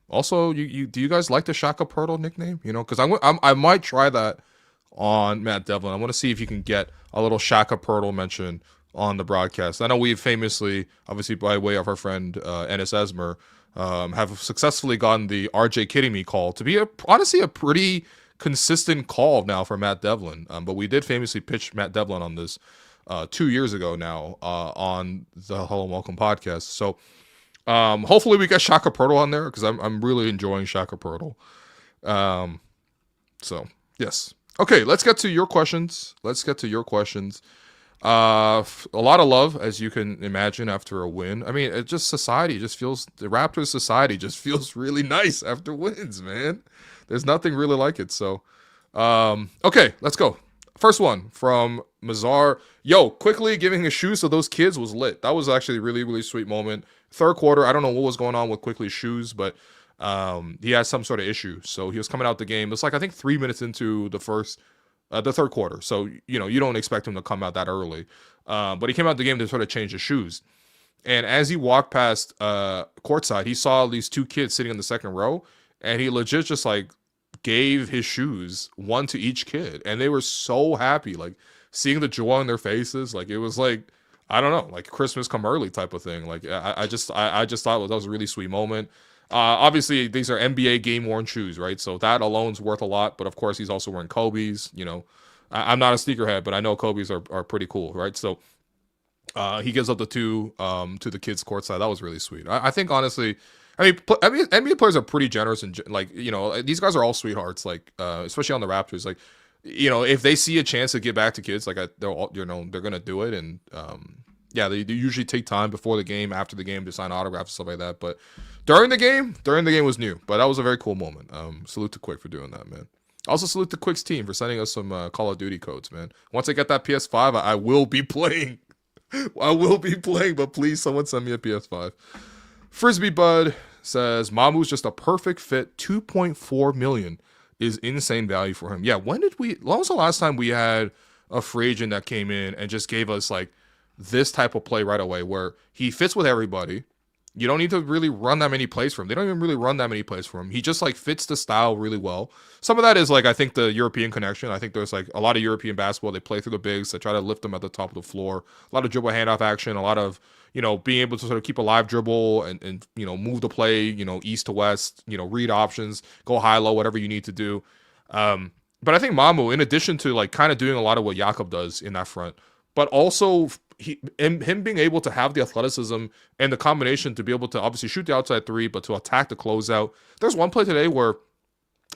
Also, do you guys like the Shaka Poeltl nickname? Because I might try that on Matt Devlin. I want to see if you can get a little Shaka Poeltl mention on the broadcast. I know we've famously, obviously by way of our friend Ennis Esmer, have successfully gotten the RJ Kidding Me call to be honestly a pretty consistent call now for Matt Devlin. But we did famously pitch Matt Devlin on this 2 years ago now on the Hello and Welcome podcast. So hopefully we get Shaka Poeltl on there because I'm really enjoying Shaka Poeltl. So yes. Okay, let's get to your questions. A lot of love, as you can imagine, after a win. I mean, the Raptors society just feels really nice after wins, man. There's nothing really like it. So, okay, let's go. First one from Mazar. Yo, quickly giving his shoes to those kids was lit. That was actually a really, really sweet moment. Third quarter, I don't know what was going on with Quickly's shoes, but he had some sort of issue. So he was coming out the game. It's like, I think 3 minutes into the third quarter. So, you don't expect him to come out that early. But he came out the game to sort of change his shoes. And as he walked past courtside, he saw these two kids sitting in the second row. And he legit just like gave his shoes, one to each kid. And they were so happy, like seeing the joy on their faces. Like it was like, I don't know, like Christmas come early type of thing. Like I just thought that was a really sweet moment. Obviously, these are NBA game-worn shoes, right? So that alone's worth a lot. But of course, he's also wearing Kobe's. I'm not a sneakerhead, but I know Kobe's are pretty cool, right? So he gives up the two to the kids courtside. That was really sweet. I think honestly, NBA players are pretty generous and these guys are all sweethearts. Like especially on the Raptors, like if they see a chance to get back to kids, like they're gonna do it. And they usually take time before the game, after the game to sign autographs and stuff like that. But during the game was new. But that was a very cool moment. Salute to Quick for doing that, man. Also salute to Quick's team for sending us some Call of Duty codes, man. Once I get that PS5, I will be playing. But please, someone send me a PS5. Frisbee Bud says Mamu's just a perfect fit. 2.4 million is insane value for him. Yeah, when was the last time we had a free agent that came in and just gave us like this type of play right away where he fits with everybody? You don't need to really run that many plays for him. They don't even really run that many plays for him. He just like fits the style really well. Some of that is like, I think the European connection. I think there's like a lot of European basketball. They play through the bigs. They try to lift them at the top of the floor. A lot of dribble handoff action. A lot of, being able to sort of keep a live dribble and move the play, east to west, read options, go high, low, whatever you need to do. But I think Mamu, in addition to like kind of doing a lot of what Jakob does in that front, but also him being able to have the athleticism and the combination to be able to obviously shoot the outside three, but to attack the closeout. There's one play today where,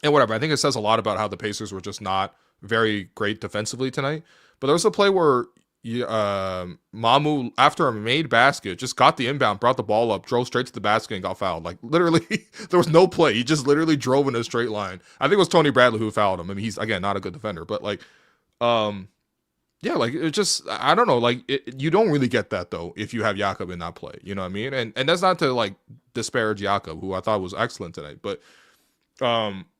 and whatever, I think it says a lot about how the Pacers were just not very great defensively tonight. But there was a play where Mamu, after a made basket, just got the inbound, brought the ball up, drove straight to the basket and got fouled. Like literally, there was no play. He just literally drove in a straight line. I think it was Tony Bradley who fouled him. I mean, he's, again, not a good defender, but like, yeah, like it just, I don't know, like you don't really get that though if you have Jakob in that play, you know what I mean? And that's not to like disparage Jakob, who I thought was excellent tonight, but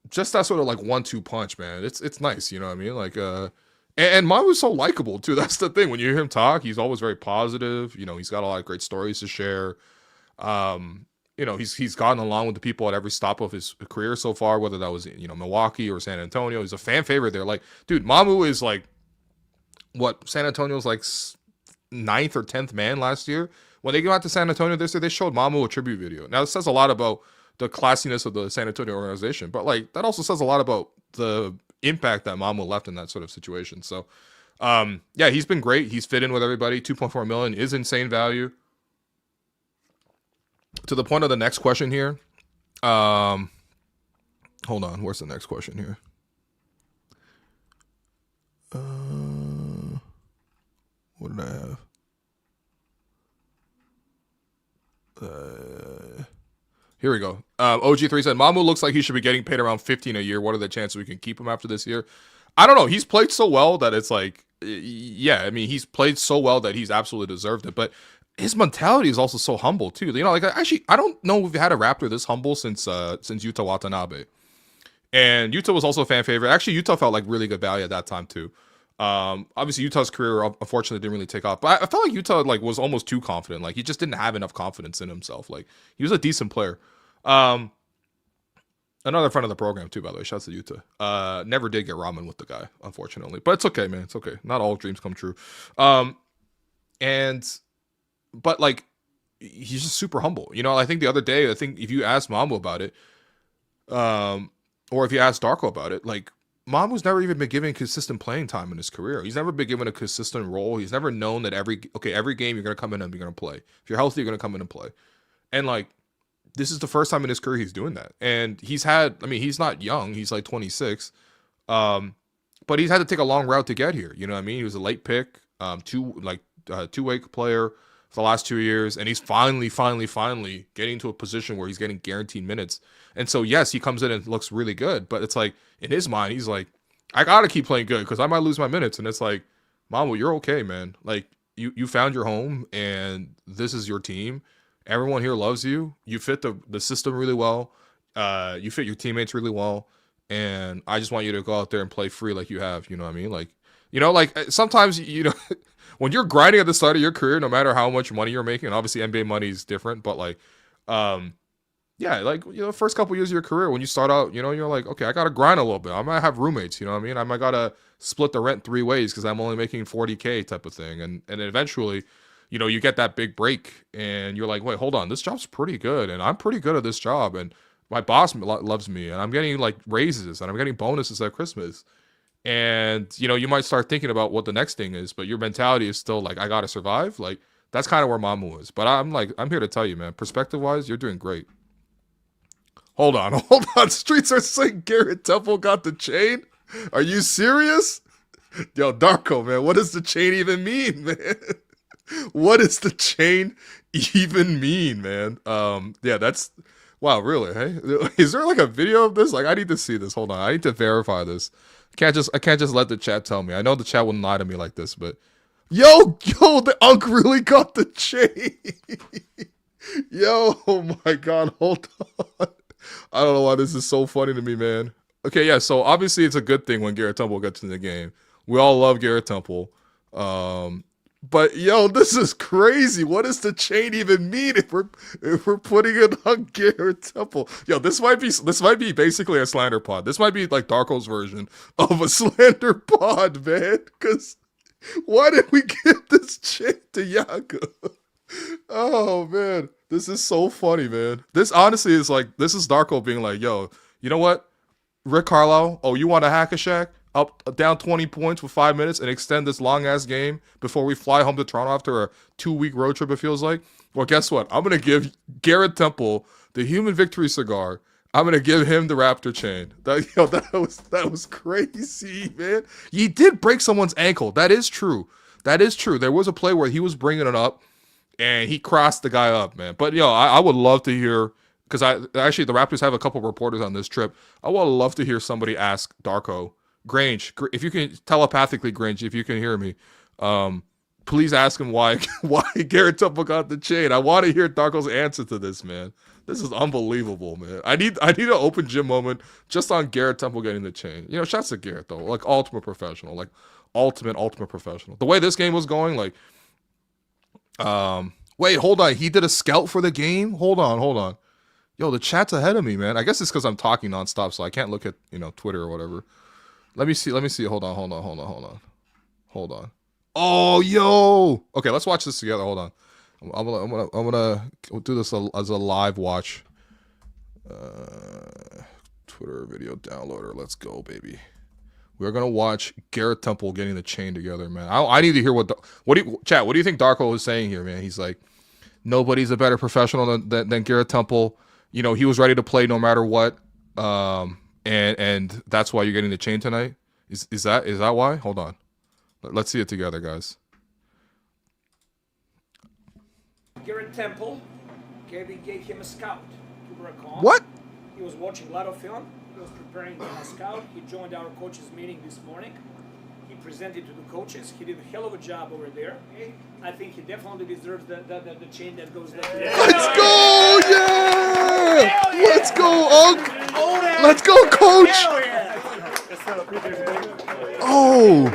just that sort of like 1-2 punch, man. It's nice, you know what I mean? Like and Mamu's so likable too. That's the thing. When you hear him talk, he's always very positive. He's got a lot of great stories to share. He's gotten along with the people at every stop of his career so far, whether that was Milwaukee or San Antonio. He's a fan favorite there. Like, dude, Mamu is like what San Antonio's like 9th or 10th man last year. When they go out to San Antonio this year, they showed Mamu a tribute video. Now, it says a lot about the classiness of the San Antonio organization, but like that also says a lot about the impact that Mamu left in that sort of situation. So, yeah, he's been great. He's fit in with everybody. 2.4 million is insane value. To the point of the next question here. Hold on. Where's the next question here? What did I have? Here we go. OG3 said, Mamu looks like he should be getting paid around 15 a year. What are the chances we can keep him after this year? I don't know. He's played so well that it's like, yeah, I mean, he's played so well that he's absolutely deserved it. But his mentality is also so humble, too. You know, like, actually, I don't know if we've had a Raptor this humble since Yuta Watanabe. And Yuta was also a fan favorite. Actually, Yuta felt like really good value at that time, too. Obviously Utah's career unfortunately didn't really take off, but I felt like Utah like was almost too confident. Like he just didn't have enough confidence in himself. Like he was a decent player. Another friend of the program too, by the way. Shouts to Utah. Never did get ramen with the guy, unfortunately, but it's okay, man. It's okay. Not all dreams come true. But like he's just super humble. You know, I think the other day, I think if you asked Mamu about it, or if you asked Darko about it, like. Mamu's never even been given consistent playing time in his career. He's never been given a consistent role. He's never known that every game you're going to come in and you're going to play. If you're healthy, you're going to come in and play. And like, this is the first time in his career he's doing that. And he's not young. He's like 26. But he's had to take a long route to get here. You know what I mean? He was a late pick, two-way player for the last 2 years. And he's finally getting to a position where he's getting guaranteed minutes. And so, yes, he comes in and looks really good. But it's like, in his mind, he's like, I got to keep playing good because I might lose my minutes. And it's like, Mamu, you're okay, man. Like, you found your home and this is your team. Everyone here loves you. You fit the system really well. You fit your teammates really well. And I just want you to go out there and play free like you have. You know what I mean? Like, you know, like sometimes, you know, when you're grinding at the start of your career, no matter how much money you're making, and obviously NBA money is different, but like, yeah, like, you know, first couple years of your career, when you start out, you know, you're like, okay, I got to grind a little bit. I might have roommates, you know what I mean? I might got to split the rent 3 ways because I'm only making $40K type of thing. And then eventually, you know, you get that big break and you're like, wait, hold on, this job's pretty good. And I'm pretty good at this job. And my boss loves me and I'm getting like raises and I'm getting bonuses at Christmas. And, you know, you might start thinking about what the next thing is, but your mentality is still like, I got to survive. Like, that's kind of where Mamu is. But I'm here to tell you, man, perspective-wise, you're doing great. Hold on. Streets are saying Garrett Temple got the chain? Are you serious? Yo, Darko, man, what does the chain even mean, man? What does the chain even mean, man? Yeah, that's... Wow, really, hey? Is there like a video of this? Like, I need to see this. Hold on. I need to verify this. I can't just let the chat tell me. I know the chat wouldn't lie to me like this, but... Yo, the Unk really got the chain. Yo, oh my God, hold on. I don't know why this is so funny to me, man. Okay, yeah, so obviously it's a good thing when Garrett Temple gets in the game. We all love Garrett Temple. But yo, this is crazy. What does the chain even mean if we're putting it on Garrett Temple? Yo, this might be basically a slander pod. This might be like Darko's version of a slander pod, man. Cause why did we give this chain to Jakob? Oh man, this is so funny, man. This honestly is like, this is Darko being like, yo, you know what? Rick Carlisle, oh, you want to hack a Shack? Down 20 points with 5 minutes and extend this long ass game before we fly home to Toronto after a 2-week road trip, it feels like. Well, guess what? I'm gonna give Garrett Temple the human victory cigar. I'm gonna give him the Raptor chain. That was crazy, man. He did break someone's ankle. That is true. There was a play where he was bringing it up and he crossed the guy up, man. But yo, I would love to hear, because the Raptors have a couple reporters on this trip. I would love to hear somebody ask Darko, Grange, if you can telepathically, Grange, if you can hear me, please ask him why Garrett Temple got the chain. I want to hear Darko's answer to this, man. This is unbelievable, man. I need an open gym moment just on Garrett Temple getting the chain. You know, shouts to Garrett though, like ultimate professional, like ultimate professional. The way this game was going, like, wait, hold on, he did a scout for the game. Hold on. Yo, the chat's ahead of me, man. I guess it's because I'm talking nonstop, so I can't look at Twitter or whatever. Let me see. Hold on. Oh, yo. Okay, let's watch this together. Hold on. I'm gonna do this as a live watch. Twitter video downloader. Let's go, baby. We're gonna watch Garrett Temple getting the chain together, man. I need to hear what do you think Darko is saying here, man? He's like, nobody's a better professional than Garrett Temple. You know, he was ready to play no matter what. And that's why you're getting the chain tonight? Is that why? Hold on. Let's see it together, guys. Garrett Temple, Gradey gave him a scout. work on. What? He was watching a lot of film. He was preparing to scout. He joined our coaches meeting this morning. He presented to the coaches. He did a hell of a job over there. I think he definitely deserves the chain that goes there. Let's go! Yeah! Let's go, Unc! Let's go, Coach! Oh!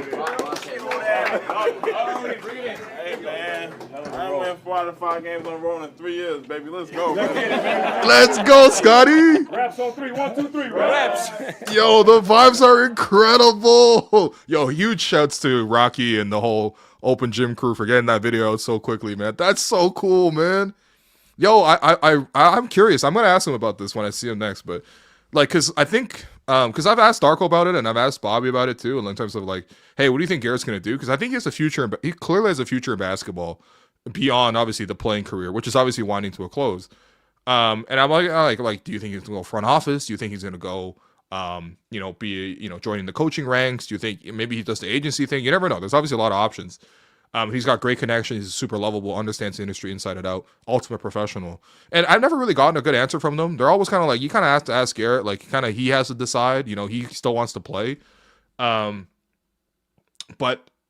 Hey, man. I win 4 out of 5 games on a roll in 3 years, baby. Let's go, man. Let's go, Scottie! Raps on 3. 1, 2, 3. Raps. Yo, the vibes are incredible! Yo, huge shouts to Rocky and the whole Open Gym crew for getting that video out so quickly, man. That's so cool, man. Yo, I'm curious. I'm gonna ask him about this when I see him next, but like, cause I think, cause I've asked Darko about it and I've asked Bobby about it too, in terms of like, hey, what do you think Garrett's gonna do? Because I think he has a future. He clearly has a future in basketball beyond obviously the playing career, which is obviously winding to a close. And I'm like, do you think he's gonna go front office? Do you think he's gonna go, be joining the coaching ranks? Do you think maybe he does the agency thing? You never know. There's obviously a lot of options. He's got great connections. He's super lovable, understands the industry inside and out, ultimate professional. And I've never really gotten a good answer from them. They're always kind of like, you kind of have to ask Garrett, like he has to decide, he still wants to play. But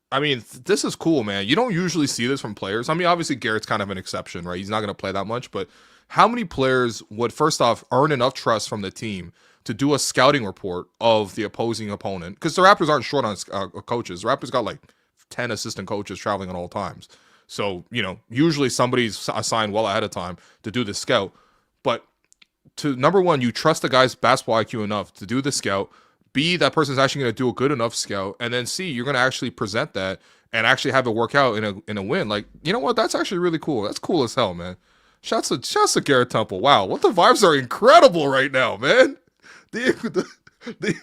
I mean, this is cool, man. You don't usually see this from players. I mean, obviously Garrett's kind of an exception, right? He's not going to play that much, but how many players would first off earn enough trust from the team to do a scouting report of the opposing opponent? Because the Raptors aren't short on coaches. The Raptors got like 10 assistant coaches traveling at all times. So, usually somebody's assigned well ahead of time to do the scout. But to number one, you trust the guy's basketball IQ enough to do the scout. B, that person's actually going to do a good enough scout. And then C, you're going to actually present that and actually have it work out in a win. Like, you know what? That's actually really cool. That's cool as hell, man. Shouts to Garrett Temple. Wow, what the vibes are incredible right now, man. The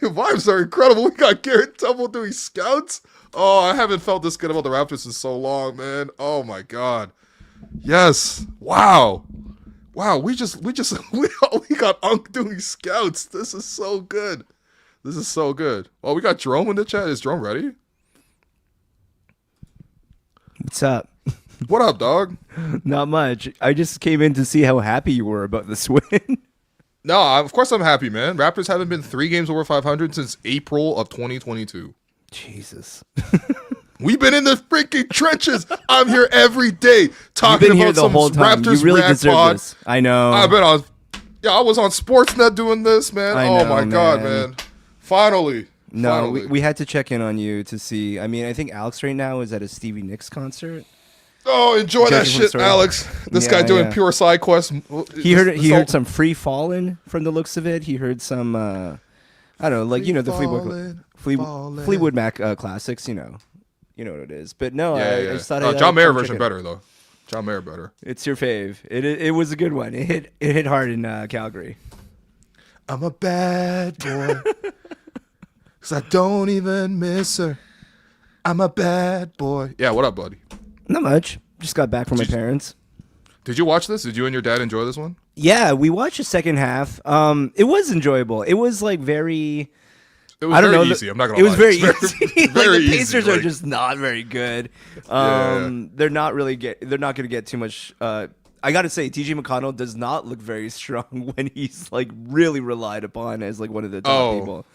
vibes are incredible. We got Garrett Temple doing scouts. Oh, I haven't felt this good about the Raptors in so long, man. Oh my God. Yes. Wow. We got Unc doing scouts. This is so good. Oh, we got Jerome in the chat. Is Jerome ready? What's up? What up, dog? Not much. I just came in to see how happy you were about this win. No, of course I'm happy, man. Raptors haven't been 3 games over 500 since April of 2022. Jesus. We've been in the freaking trenches. I'm here every day talking You've been about here the some whole time. Raptors You really React deserve pod. this. I know. I was on Sportsnet doing this, man. Oh my God, man. Finally. We had to check in on you to see. I mean, I think Alex right now is at a Stevie Nicks concert. Oh, enjoy that shit, Alex. This guy doing pure side quests. He heard some Free Fallin' from the looks of it. He heard some, I don't know, like, the Fleetwood Mac classics, you know what it is. But no, I just thought John Mayer version better, though. John Mayer better. It's your fave. It was a good one. It hit hard in Calgary. I'm a bad boy. Because I don't even miss her. I'm a bad boy. Yeah, what up, buddy? Not much. Just got back from my parents. Did you watch this? Did you and your dad enjoy this one? Yeah, we watched the second half. It was enjoyable. It was like very... It was very easy. I'm not going to lie. It was very easy. Very the Pacers easy, are just not very good. They're not going to get too much... I got to say, TJ McConnell does not look very strong when he's like really relied upon as like one of the top people.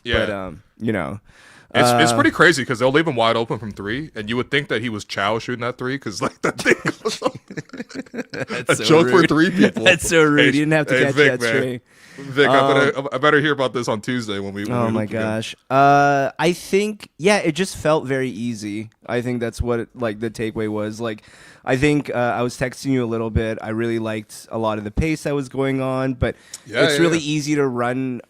Yeah. But, it's pretty crazy because they'll leave him wide open from 3, and you would think that he was Chow shooting that 3 because like that thing goes a joke rude. for 3 people. That's so rude. You didn't have to catch Vic, that straight. Vic, I better hear about this on Tuesday when we. Oh my gosh. I think it just felt very easy. I think that's what the takeaway was. Like, I think I was texting you a little bit. I really liked a lot of the pace that was going on, but it's really easy to run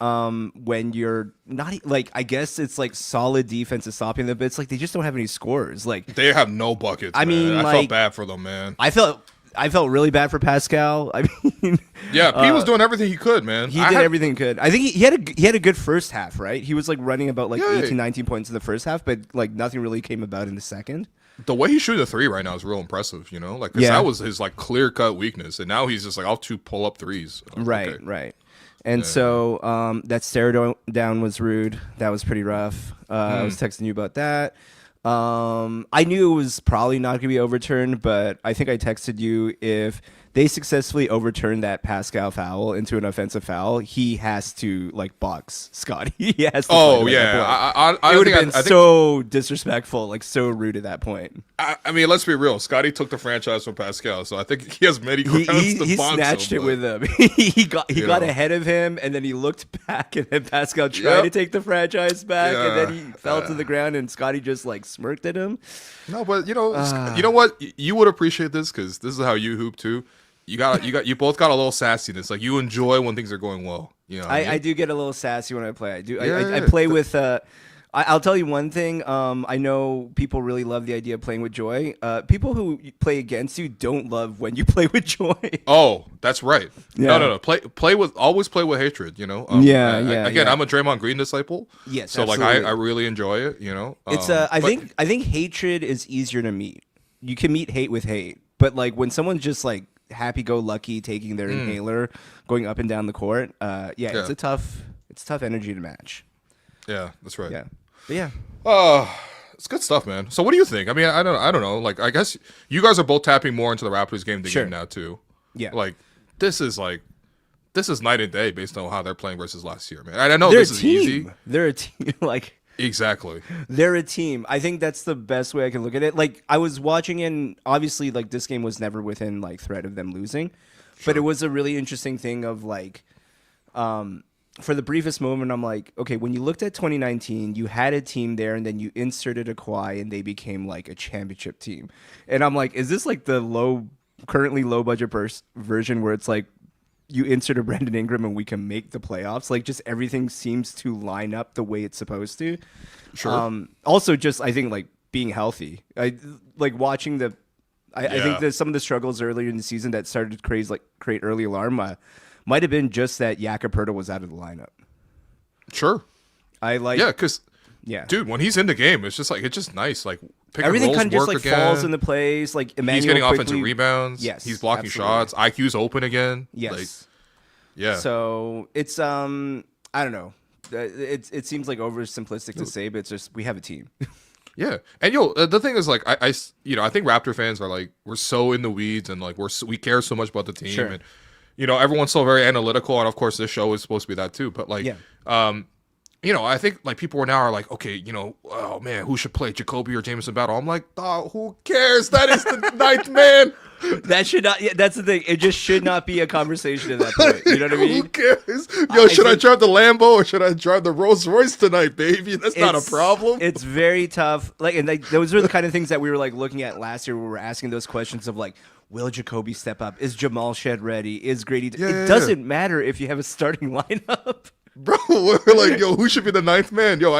when you're not I guess it's like solid defense is stopping them, but it's like they just don't have any scores. Like they have no buckets. I mean, I felt bad for them, man. I felt really bad for Pascal. I mean, P was doing everything he could, man. He did everything he could. I think he had a good first half, right? He was like running about 18, 19 points in the first half, but like nothing really came about in the second. The way he's shooting the 3 right now is real impressive, Like, cause that was his like clear cut weakness, and now he's just like, I'll pull up 3s. Right. And so that stare down was rude. That was pretty rough. I was texting you about that. I knew it was probably not going to be overturned, but I think I texted you if they successfully overturned that Pascal foul into an offensive foul, he has to like box Scottie. He has to Oh play at that point. I It would think have been I think so disrespectful, like so rude at that point. I mean, let's be real. Scottie took the franchise from Pascal, so I think he has many grounds to He box snatched him, it with him. he got know. ahead of him, and then he looked back, and then Pascal tried to take the franchise back, and then he fell to the ground, and Scottie just like smirked at him. No, but you know what? You would appreciate this because this is how you hoop too. You both got a little sassiness. Like you enjoy when things are going well. You know, what I mean? I do get a little sassy when I play. I do. Yeah, I play with. I'll tell you one thing. I know people really love the idea of playing with Joy. People who play against you don't love when you play with Joy. Oh, that's right. Yeah. No. Always play with hatred. You know. Again, I'm a Draymond Green disciple. Yes, So absolutely. like I really enjoy it. You know. It's I think hatred is easier to meet. You can meet hate with hate, but like when someone's just like happy-go-lucky taking their inhaler, going up and down the court, it's tough energy to match. Yeah, that's right. Yeah, but yeah. It's good stuff, man. So what do you think? I mean, I don't know. Like, I guess you guys are both tapping more into the Raptors game Sure. now too. Yeah. Like, this is night and day based on how they're playing versus last year, man. And I know They're this a is team. easy. They're a team. Like Exactly. they're a team. I think that's the best way I can look at it. Like I was watching, and obviously, like this game was never within like threat of them losing, but it was a really interesting thing of like, for the briefest moment, I'm like, okay, when you looked at 2019, you had a team there, and then you inserted a Kawhi, and they became like a championship team, and I'm like, is this like the currently low budget version where it's like, you insert a Barrett and Ingram and we can make the playoffs? Like, just everything seems to line up the way it's supposed to. Sure. Also, just I think like being healthy. I like watching the. I think that some of the struggles earlier in the season that started to create early alarm might have been just that Jakob was out of the lineup. Sure. Because Yeah. dude, when he's in the game, it's just nice. Like pick Everything and rolls kind of just work like again. falls into place. Like Emmanuel He's getting quickly, offensive rebounds. Yes, He's blocking absolutely. shots. IQ's open again. Yes. Like, yeah. So it's I don't know. It seems like oversimplistic to say, but it's just we have a team. Yeah, and the thing is, like, I think Raptor fans are like, we're so in the weeds, and like we care so much about the team, Sure. and everyone's so very analytical, and of course this show is supposed to be that too. But like, I think like people now are like, okay, oh man, who should play, Jakobi or Jameson Battle? I'm like, oh, who cares? That is the ninth man. That should not. Yeah, that's the thing. It just should not be a conversation at that point. You know what I mean? Who cares? Yo, should I drive the Lambo or should I drive the Rolls Royce tonight, baby? That's not a problem. It's very tough. Like, and like, those are the kind of things that we were like looking at last year. Where we were asking those questions of like, will Jakobi step up? Is Jamal Shed ready? Is Gradey? It doesn't matter if you have a starting lineup. Bro, we're like, yo, who should be the ninth man? Yo,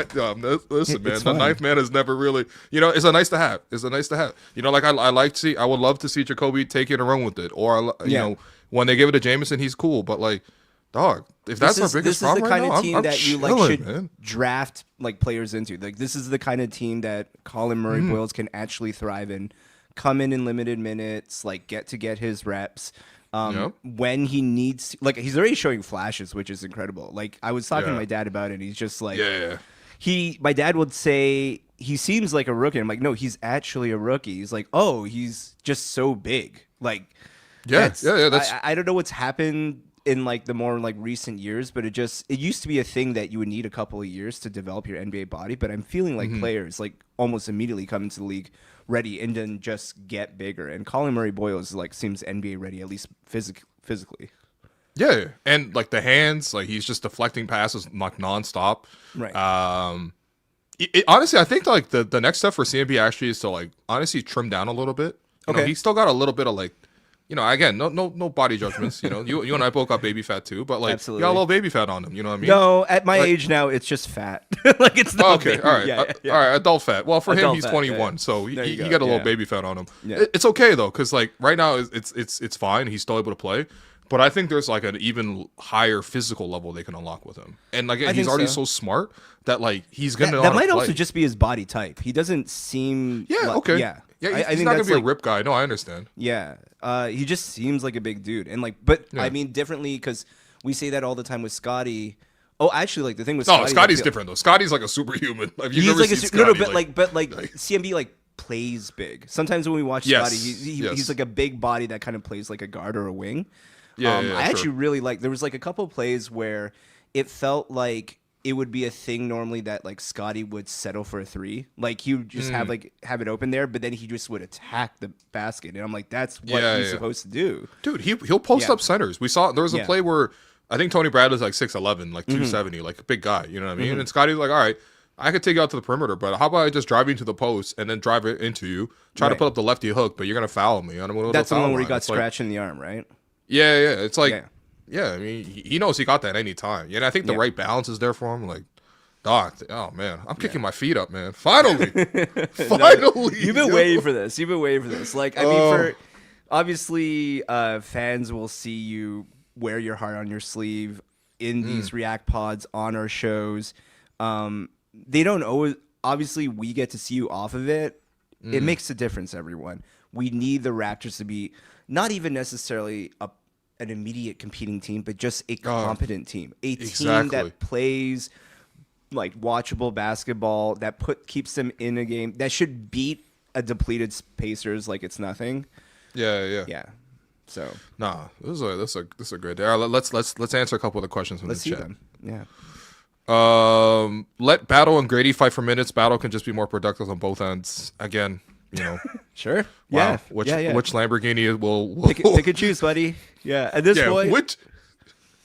listen, man, the ninth man is never really, it's a nice to have. It's a nice to have. Like, I would love to see Jakobi take it and run with it. Or, when they give it to Jameson, he's cool. But, like, dog, if that's our biggest problem right now, this is the kind of team I'm that you chilling, like should man. draft like players into. Like, this is the kind of team that Colin Murray Boyles can actually thrive in. Come in limited minutes, like get his reps. When he needs, like, he's already showing flashes, which is incredible. Like, I was talking to my dad about it, and he's just like, my dad would say he seems like a rookie. I'm like, no, he's actually a rookie. He's like, oh, he's just so big. Like, That's I don't know what's happened in like the more like recent years, but it used to be a thing that you would need a couple of years to develop your NBA body. But I'm feeling like players like almost immediately come into the league ready and then just get bigger. And Colin Murray Boyles like seems NBA ready, at least physically. Yeah, and like the hands, like he's just deflecting passes like nonstop. Right. Honestly, I think like the next step for CMB actually is to like honestly trim down a little bit. He's still got a little bit of like, again, no body judgments. You and I both got baby fat too, but like Absolutely. you got a little baby fat on him. You know what I mean? No, at my age now, it's just fat. Like it's not okay. baby. All right. Yeah. All right. Adult fat. Well, for him, Adult he's fat, 21, yeah. so There he you go, got a little yeah. baby fat on him. Yeah. It's okay though, because like right now it's fine. He's still able to play. But I think there's like an even higher physical level they can unlock with him, and like he's think already so. so smart that like he's gonna. That might also just be his body type. He doesn't seem. Yeah. Okay. Yeah. Yeah. I He's think not gonna that's be like, a rip guy. No, I understand. Yeah. He just seems like a big dude, and like, but Yeah. I mean, differently because we say that all the time with Scottie. Oh, actually, like the thing with No, Scottie, Scottie's like, different though. Scotty's like a superhuman. Like you've He's never like seen a, Scottie, but CMB like plays big. Sometimes when we watch Yes, Scottie, yes. he's like a big body that kind of plays like a guard or a wing. Yeah, I actually sure. really like. There was like a couple plays where it felt like it would be a thing normally that like Scottie would settle for a three. Like he would just have it open there, but then he just would attack the basket, and I'm like, that's what he's supposed to do. Dude, he'll post up centers. We saw there was a play where I think Tony Bradley's like 6'11", like 270, like a big guy. You know what I mean? And Scottie's like, all right, I could take you out to the perimeter, but how about I just drive you into the post and then drive it into you, try to put up the lefty hook, but you're gonna foul me. That's the one where he got scratched in the arm, right? Yeah. It's like, I mean, he knows he got that any time. Yeah, and I think the right balance is there for him. Like, oh man, I'm kicking my feet up, man. Finally. You've been waiting for this. Like, I mean, for obviously, fans will see you wear your heart on your sleeve in these React pods on our shows. They don't always. Obviously, we get to see you off of it. It makes a difference, everyone. We need the Raptors to be not even necessarily an immediate competing team, but just a competent team. A team that plays like watchable basketball, that keeps them in a game, that should beat a depleted Pacers like it's nothing. Yeah. So this is a great day. All right, let's answer a couple of the questions from the chat. Them. Yeah. Let Battle and Gradey fight for minutes. Battle can just be more productive on both ends. Again, Sure. Wow. Yeah. Which Lamborghini will pick and choose, buddy. Yeah. At this point,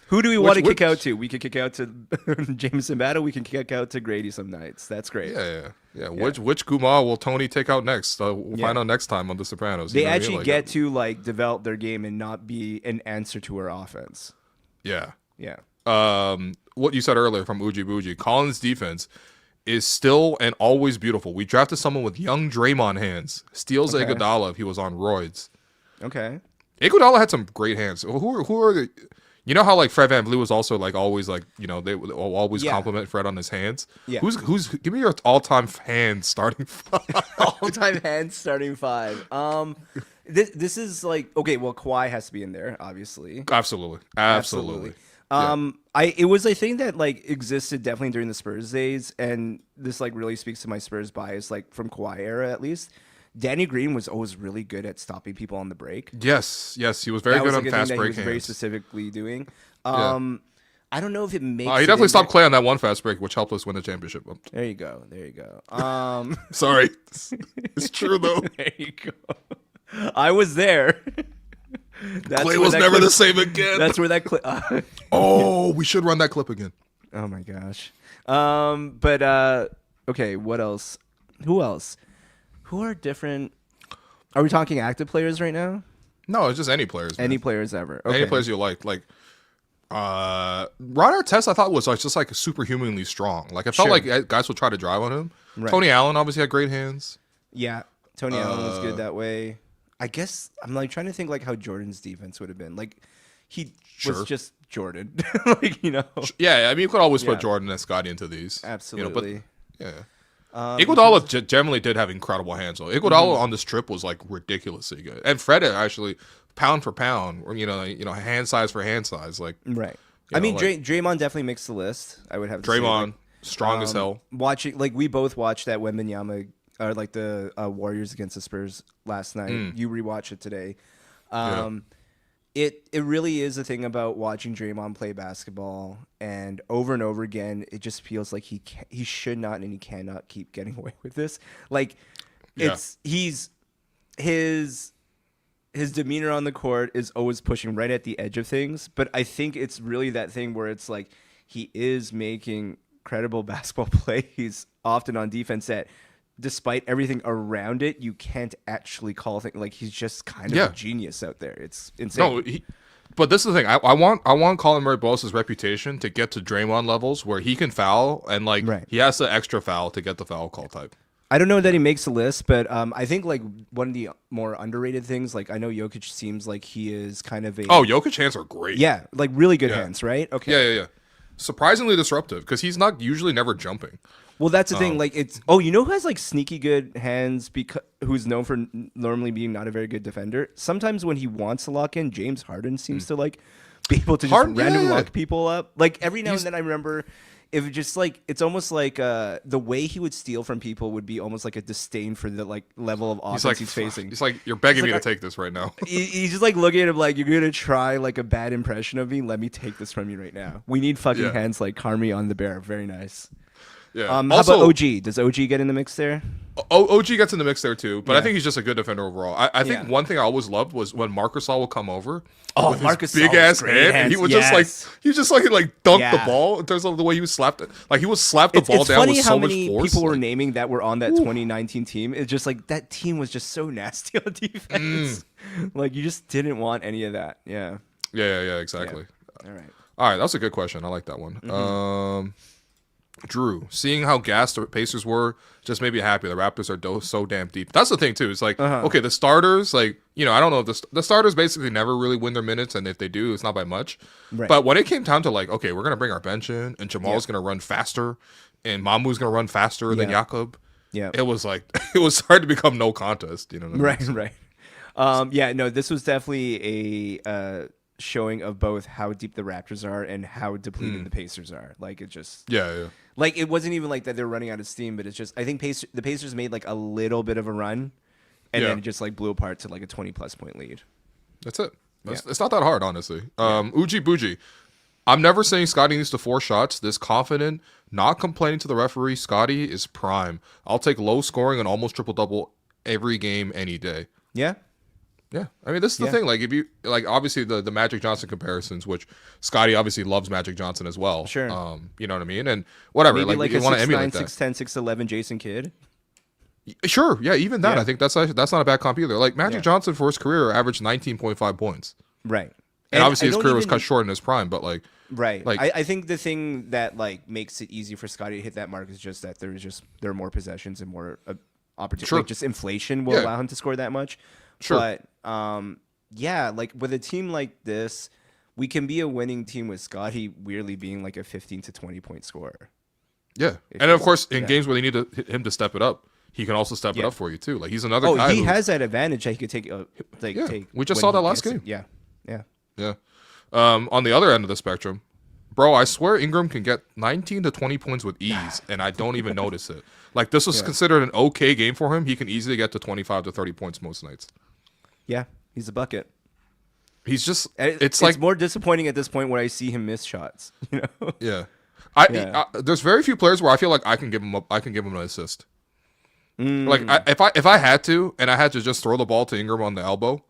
who do we want to kick out to? We could kick out to Jameson Battle. We can kick out to Gradey some nights. That's great. Yeah. Which Guma will Tony take out next? We'll find out next time on The Sopranos. They actually get to like develop their game and not be an answer to our offense. Yeah. Yeah. What you said earlier from Uji Buji, Collins' defense is still and always beautiful. We drafted someone with young Draymond hands. Steals Iguodala if he was on roids. Okay. Iguodala had some great hands. Who are the? You know how like Fred VanVleet was also like always like they would always compliment Fred on his hands. Yeah. Who's give me your all-time hands starting five. All-time hands starting five. This is like okay. Well, Kawhi has to be in there, obviously. Absolutely. It was a thing that like existed definitely during the Spurs days, and this like really speaks to my Spurs bias, like from Kawhi era at least. Danny Green was always really good at stopping people on the break. Yes, he was very good on fast break hands. He was very specifically doing. I don't know if it makes. He definitely stopped Clay on that one fast break, which helped us win the championship. There you go. Sorry, it's true though. There you go. I was there. Clay was never the same again. That's where that clip. We should run that clip again. Oh my gosh. Okay. What else? Who else? Who are different? Are we talking active players right now? No, it's just any players. Man. Any players ever. Okay. Any players you like. Ron Artest, I thought was like just like superhumanly strong. Like I felt like guys would try to drive on him. Right. Tony Allen obviously had great hands. Yeah, Tony Allen was good that way. I guess I'm like trying to think like how Jordan's defense would have been. Like he was just Jordan. Yeah, I mean you could always put Jordan and Scottie into these. Absolutely. Iguodala generally did have incredible hands. So Iguodala on this trip was like ridiculously good, and Fred actually pound for pound, or hand size for hand size, like right. I mean, Draymond definitely makes the list. I would have to Draymond say, strong as hell. Watching like we both watched that Wembanyama or like the Warriors against the Spurs last night. You rewatch it today. It really is a thing about watching Draymond play basketball, and over again, it just feels like he should not and he cannot keep getting away with this. Like, his demeanor on the court is always pushing right at the edge of things, but I think it's really that thing where it's like he is making credible basketball plays often on defense that, despite everything around it, you can't actually call things like he's just kind of a genius out there. It's insane. No, but this is the thing. I want Colin Murray-Bosa's reputation to get to Draymond levels where he can foul and he has the extra foul to get the foul call type. I don't know that he makes a list, but I think like one of the more underrated things, like I know Jokic seems like he is kind of a Jokic hands are great. Yeah, like really good hands, right? Okay. Yeah. Surprisingly disruptive because he's not usually never jumping. Well, that's the thing. Like it's who has like sneaky good hands who's known for normally being not a very good defender. Sometimes when he wants to lock in, James Harden seems to like be able to just randomly lock people up. Like every now and then, I remember if it just like it's almost like the way he would steal from people would be almost like a disdain for the like level of offense he's facing. He's like, you're begging He's me like, to take this right now. He's just like looking at him like, you're gonna try like a bad impression of me. Let me take this from you right now. We need fucking hands like Carmi on the bear. Very nice. Yeah. How Also, about OG? Does OG get in the mix there? OG gets in the mix there too, but I Yeah. think he's just a good defender overall. I think one thing I always loved was when Marcus All would come over. Oh, with Marcus his big ass great head, and he hands, would yes. just like dunk the Yeah. ball in terms of the way he was slapped it. Like he would slap the ball It's down funny with how so much many force. people were like, naming that were on that 2019 team. It's just like that team was just so nasty on defense. Like you just didn't want any of that. Yeah. yeah, exactly. All right. All right, that's a good question. I like that one. Drew, seeing how gassed the Pacers were just made me happy. The Raptors are so damn deep. That's the thing too. It's like, okay, the starters, like, you know, I don't know if the starters basically never really win their minutes, and if they do, it's not by much. Right. But when it came time to like, okay, we're gonna bring our bench in, and Jamal's gonna run faster, and Mamu's gonna run faster than Jakob. Yeah. It was like it was hard to become no contest. You know what I mean? Right. Yeah, no, this was definitely a showing of both how deep the Raptors are and how depleted the Pacers are. Like it just Yeah. like it wasn't even like that they're running out of steam, but it's just I think the Pacers made like a little bit of a run and then it just like blew apart to like a 20+ point lead. That's it. It's not that hard, honestly. Uji Buji. I'm never saying Scottie needs to force shots. This confident, not complaining to the referee, Scottie is prime. I'll take low scoring and almost triple-double every game, any day. Yeah. Yeah. I mean, this is the thing. Like, if you, like, obviously the Magic Johnson comparisons, which Scottie obviously loves Magic Johnson as well. Sure. You know what I mean? And whatever. Maybe like you a want to 6'9", emulate that. 6'10", 6'11" Jason Kidd. Sure. Yeah, even that. Yeah. I think that's not a bad comp either. Like, Magic Johnson for his career averaged 19.5 points. Right. And obviously I his don't career was even- cut short in his prime, but like, Right. Like- I think the thing that like makes it easy for Scottie to hit that mark is just that there are more possessions and more opportunity. Sure. Like just inflation will Yeah. allow him to score that much. Sure. But yeah, like with a team like this, we can be a winning team with Scottie weirdly being like a 15 to 20 point scorer. yeah. And of course, in games where they need him to step it up, he can also step it up for you too. Like, he's another guy. He has that advantage that he could take. Take. We just when saw that he last gets it. game. Yeah. Yeah. On the other end of the spectrum, bro, I swear Ingram can get 19 to 20 points with ease, and I don't even notice it. Like, this was considered an okay game for him. He can easily get to 25 to 30 points most nights. Yeah. He's a bucket. He's just, It's it's like, more disappointing at this point when I see him miss shots. You know. yeah. Yeah. There's very few players where I feel like I can give him an assist. Like, if I had to, and I had to just throw the ball to Ingram on the elbow,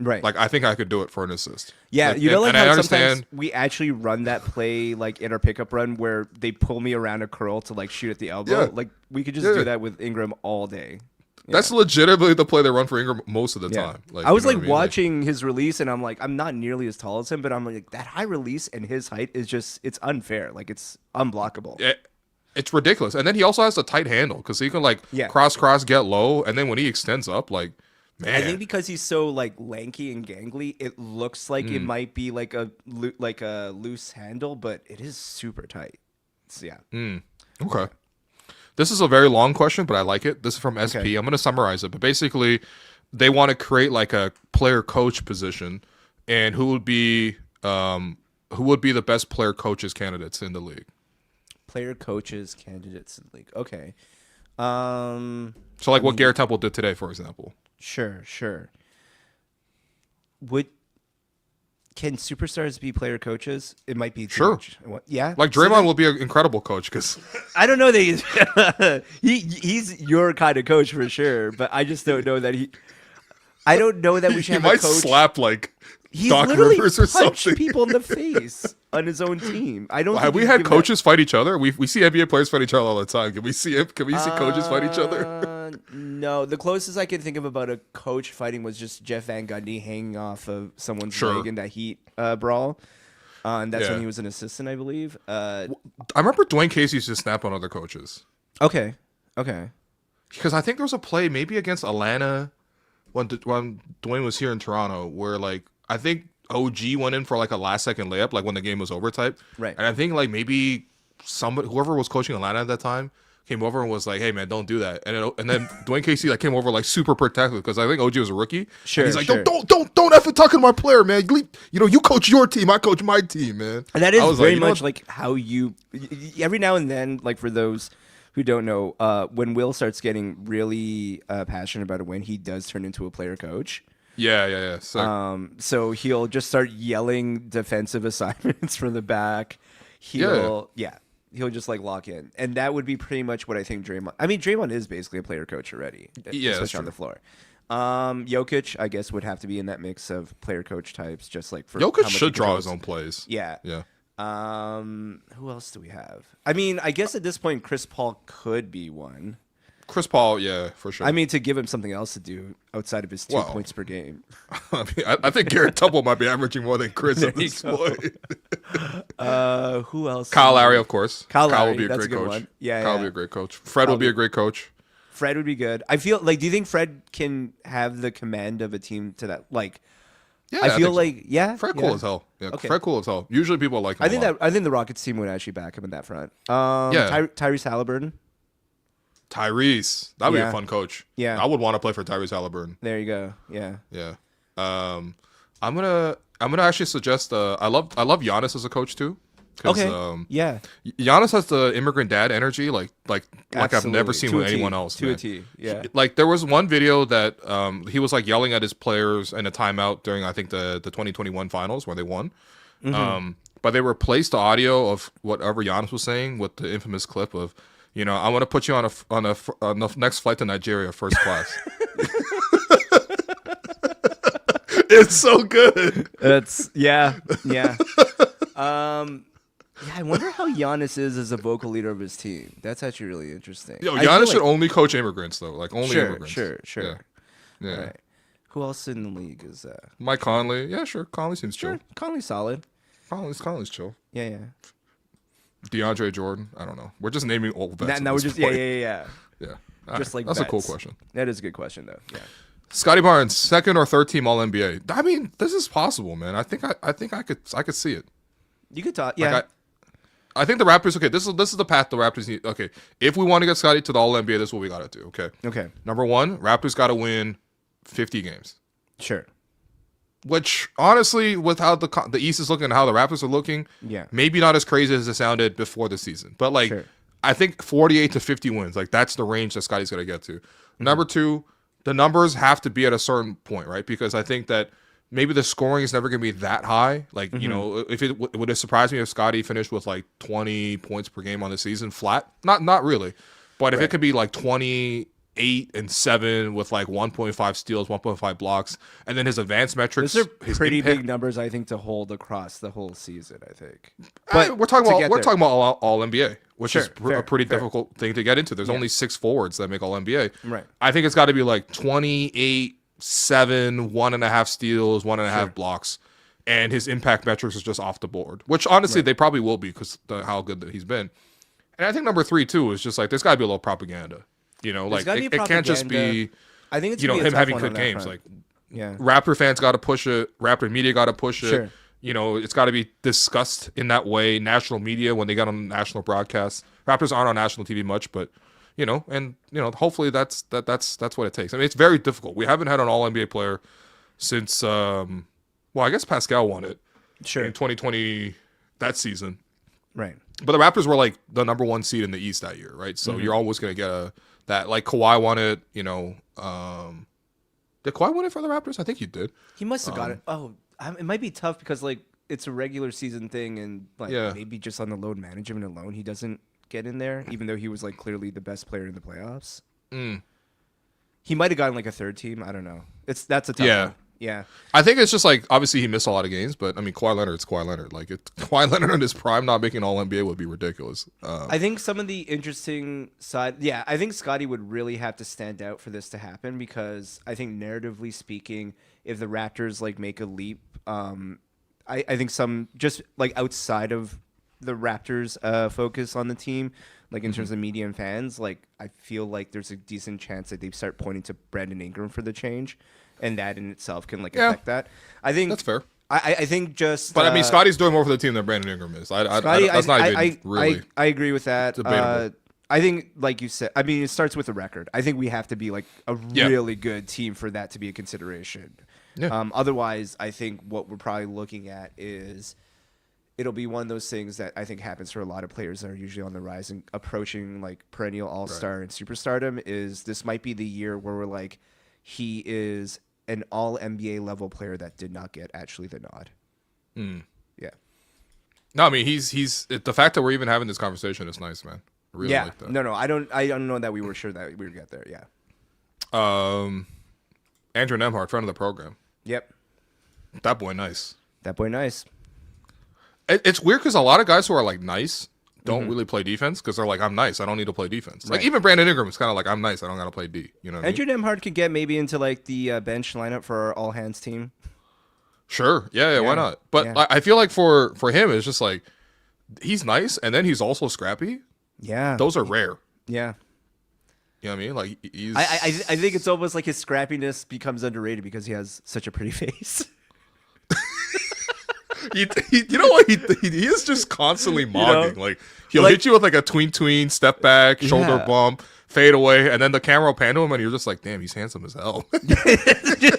Right. like, I think I could do it for an assist. Yeah, Like, you know, like and I how understand. sometimes we actually run that play like in our pickup run where they pull me around a curl to like shoot at the elbow. Yeah. Like we could just Yeah. do that with Ingram all day. That's legitimately the play they run for Ingram most of the Yeah. time. Like, I was you know like what I mean? watching his release and I'm like, I'm not nearly as tall as him, but I'm like that high release and his height is just it's unfair. Like it's unblockable. It's ridiculous. And then he also has a tight handle because he can like Yeah. cross, get low, and then when he extends up, like, man, I think because he's so like lanky and gangly, it looks like it might be like a loose handle, but it is super tight. So, yeah. okay. This is a very long question, but I like it. This is from SP. Okay. I'm going to summarize it, but basically, they want to create like a player coach position, and who would be the best player coaches candidates in the league? Player coaches, candidates in the league. Okay. So like what Garrett Temple did today, for example. Sure. Can superstars be player coaches? It might be too Sure. much. Yeah. Like So Draymond then- will be an incredible coach because I don't know that he's your kind of coach for sure, but I just don't know that I don't know that we should he have might a coach. slap like He's Doc literally Rivers or punched something. people in the face on his own team. I don't. Have think we he's had given coaches fight each other? We see NBA players fight each other all the time. Can we see coaches fight each other? No, the closest I can think of about a coach fighting was just Jeff Van Gundy hanging off of someone's Sure. leg in that Heat brawl, and that's Yeah. when he was an assistant, I believe. I remember Dwayne Casey used to snap on other coaches Okay. because I think there was a play maybe against Atlanta when Dwayne was here in Toronto where like I think OG went in for like a last second layup like when the game was over type. Right. And I think like maybe whoever was coaching Atlanta at that time came over and was like, "Hey man, don't do that." And then Dwayne Casey like came over like super protective because I think OG was a rookie. Sure, and he's like, sure. "Don't ever talk to my player, man. You coach your team, I coach my team, man." And that I is was very like, you know much what? like how you every now and then, like for those who don't know, when Will starts getting really passionate about a win, he does turn into a player coach. Yeah. So he'll just start yelling defensive assignments from the back. He'll just like lock in, and that would be pretty much what I think Draymond. I mean, Draymond is basically a player coach already, Yeah, that's especially on true. the floor. Jokic, I guess, would have to be in that mix of player coach types, just like for Jokic how much he should draw controls. his own plays. Yeah. Yeah. Who else do we have? I mean, I guess at this point, Chris Paul could be one. Chris Paul, yeah, for sure. I mean, to give him something else to do outside of his 2 Wow. points per game. I mean, I think Garrett Temple might be averaging more than Chris at There you this go. point. Who else? Kyle Lowry, of course. Kyle would Lowry, be a that's great a good coach. one. Yeah, Kyle yeah. would be a great coach. Fred would be a great coach. Fred would be good. I feel like, do you think Fred can have the command of a team to that? Like, Yeah, I feel think so. like, yeah. Fred yeah. cool as hell. Yeah, Okay. Fred cool as hell. Usually people like him. I think a lot. I think the Rockets team would actually back him in that front. Yeah. Tyrese Halliburton. Tyrese, that'd be Yeah. a fun coach. Yeah. I would want to play for Tyrese Halliburton. There you go. Yeah. Yeah. I'm gonna actually suggest. I love Giannis as a coach too. 'Cause, Okay. Yeah. Giannis has the immigrant dad energy, like I've never Absolutely. seen To with a T. anyone else. To a man. T. Yeah. Like there was one video that he was like yelling at his players in a timeout during I think the 2021 finals where they won. But they replaced the audio of whatever Giannis was saying with the infamous clip of, I want to put you on the next flight to Nigeria, first class. It's so good. That's yeah. Yeah, I wonder how Giannis is as a vocal leader of his team. That's actually really interesting. Yo, I feel Giannis like- should only coach immigrants though, like only Sure, immigrants. sure. Yeah. Yeah. All right. Who else in the league is Mike Conley. Yeah, sure. Conley seems chill. Sure, Conley's solid. Conley's chill. Yeah. DeAndre Jordan. I don't know. We're just naming old vets. Now at we're this just point. yeah. Yeah. All Just right. like That's a cool vets. question. That is a good question though. Yeah. Scottie Barnes, second or third team All NBA. I mean, this is possible, man. I think I could see it. You could talk. Yeah. Like I think the Raptors. Okay, this is the path the Raptors need. Okay, if we want to get Scottie to the All NBA, this is what we got to do. Okay. Okay. Number one, Raptors got to win 50 games. Sure. Which honestly, with how the East is looking and how the Raptors are looking, Yeah. maybe not as crazy as it sounded before the season. But like, Sure. I think 48 to 50 wins. Like that's the range that Scottie's going to get to. Mm-hmm. Number two, the numbers have to be at a certain point, right? Because I think that maybe the scoring is never going to be that high. Like, Mm-hmm. if it would it surprise me if Scottie finished with like 20 points per game on the season flat? Not really. But if it could be like 28 and 7 with like 1.5 steals, 1.5 blocks, and then his advanced metrics, Those are his pretty impact- big numbers, I think, to hold across the whole season. I think. We're talking to about get we're there. talking about all NBA, which Sure, is fair, a pretty fair. difficult thing to get into. There's only 6 forwards that make all NBA. Right. I think it's got to be like 28, 7, 1.5 steals, 1.5 blocks, and his impact metrics is just off the board. Which honestly they probably will be because how good that he's been. And I think number 3 too is just like there's got to be a little propaganda. Like gotta it be can't just be propaganda. I think it's gonna be a him tough having one good on that games. front. Like Yeah. Raptor fans got to push it. Raptor media got to push it. Sure. It's got to be discussed in that way. National media when they get on national broadcasts. Raptors aren't on national TV much, but hopefully that's what it takes. I mean, it's very difficult. We haven't had an All NBA player since I guess Pascal won it Sure. in 2020 that season. Right. But the Raptors were like the number 1 seed in the East that year, right? So you're always gonna get that. Like Kawhi won it. Did Kawhi win it for the Raptors? I think he did. He must have got it. Oh, it might be tough because like it's a regular season thing, and like Yeah. maybe just on the load management alone, he doesn't get in there, even though he was like clearly the best player in the playoffs. He might have gotten like a third team. I don't know. That's a tough Yeah. one. Yeah. I think it's just like obviously he missed a lot of games, but I mean Kawhi Leonard's Kawhi Leonard. Like Kawhi Leonard in his prime not making All NBA would be ridiculous. I think some of the interesting side, I think Scottie would really have to stand out for this to happen because I think narratively speaking, if the Raptors like make a leap, I think some just like outside of the Raptors focus on the team, like in terms of media and fans, like I feel like there's a decent chance that they start pointing to Brandon Ingram for the change, and that in itself can like affect that. I think that's fair. I think just, But I mean, Scottie's doing more for the team than Brandon Ingram is. Scottie, That's not even really I agree with that. debatable. I think, like you said, I mean, it starts with the record. I think we have to be like a really good team for that to be a consideration. Yeah. Otherwise, I think what we're probably looking at is it'll be one of those things that I think happens for a lot of players that are usually on the rise and approaching like perennial all-star and superstardom. Is this might be the year where we're like, he is an all NBA level player that did not get actually the nod. Yeah. No, I mean he's the fact that we're even having this conversation is nice, man. I really like that. No, I don't know that we were sure that we would get there. Yeah. Andrew Nemhart, friend of the program. Yep. That boy nice. That boy nice. It's weird because a lot of guys who are like nice don't really play defense because they're like, I'm nice, I don't need to play defense. Like even Brandon Ingram is kind of like, I'm nice, I don't got to play D. You know what Andrew Nemhart could get maybe into like the bench lineup for our all hands team. Sure. Yeah, why not? But I feel like for him, it's just like he's nice and then he's also scrappy. Yeah. Those are rare. Yeah. You know what I mean? Like he's. I think it's almost like his scrappiness becomes underrated because he has such a pretty face. You know what? He is just constantly mogging. Like he'll hit you with like a tween, step back, shoulder bump, fade away, and then the camera will pan to him, and you're just like, damn, he's handsome as hell.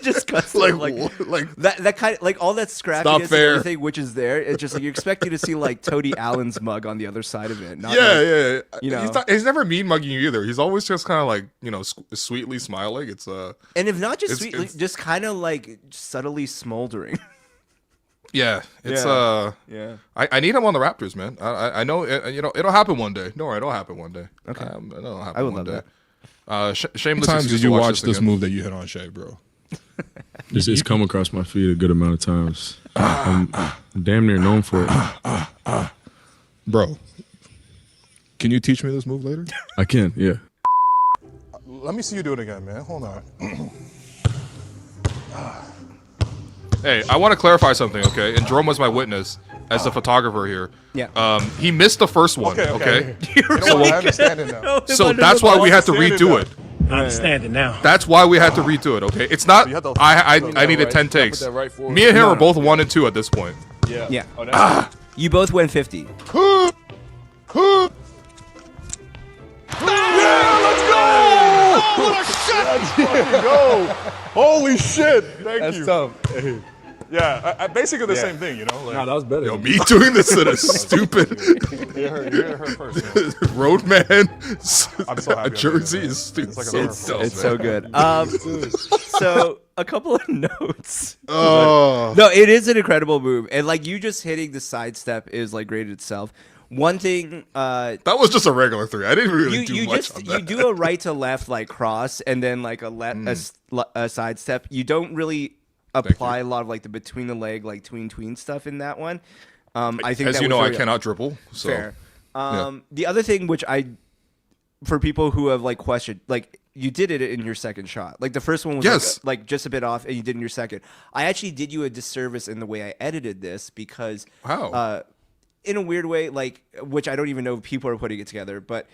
just like that kind of like all that scrappiness and everything, which is there. It's just like you expect you to see like Tony Allen's mug on the other side of it. Not yeah. You know, he's never mean mugging you either. He's always just kind of like sweetly smiling. It's and if not just sweetly, just kind of like subtly smoldering. Yeah, it's yeah. I need him on the Raptors, man. I know it'll happen one day. No, it'll happen one day. Okay, it'll happen I would one love day. Shameless. How many times did you watch this move that you hit on Shea, bro? It's come across my feed a good amount of times. I'm damn near known for it. Bro, can you teach me this move later? I can, yeah. Let me see you do it again, man. Hold on. Hey, I want to clarify something, okay? And Jerome was my witness as the photographer here. Yeah. He missed the first one, okay? I understand it now. So that's why we had to redo it. I understand it now. That's why we had to redo it, okay? It's not. I needed 10 takes. Me and him are both 1 and 2 at this point. Yeah. You both went 50. Go! Holy shit! Thank you. That's tough. Yeah, basically the same thing, you know. Like, No, that was better. Yo, me doing this in a stupid you heard her first. roadman I'm so happy. jersey is stupid. It's like It's so good. So a couple of notes. Oh. No, it is an incredible move, and like you just hitting the sidestep is like great itself. One thing, That was just a regular 3. I didn't really do much on that. You do a right to left like cross, and then like a sidestep. You don't really apply a lot of like the between the leg like tween stuff in that one. I think as that you was know, I very cannot dribble. So fair. The other thing, which for people who have like questioned, like you did it in your second shot. Like the first one was like just a bit off, and you did in your second. I actually did you a disservice in the way I edited this because in a weird way, like which I don't even know if people are putting it together, but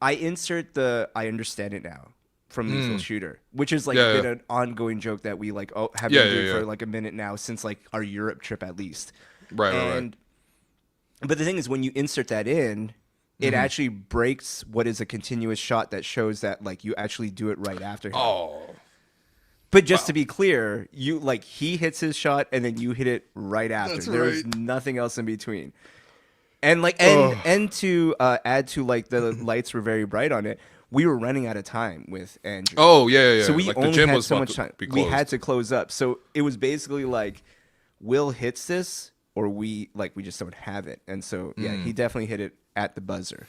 I insert I understand it now from Lethal Shooter, which is like been an ongoing joke that we like have been doing for like a minute now since like our Europe trip at least. Right. But the thing is, when you insert that in, it actually breaks what is a continuous shot that shows that like you actually do it right after him. Oh. But just to be clear, you like he hits his shot and then you hit it right after. That's There's right. nothing else in between. And like and to add to like the lights were very bright on it. We were running out of time with Andrew. Oh yeah. So we like only the gym had was so about much to time. be We closed. had to close up. So it was basically like Will hits this or we just don't have it. And so yeah, he definitely hit it at the buzzer.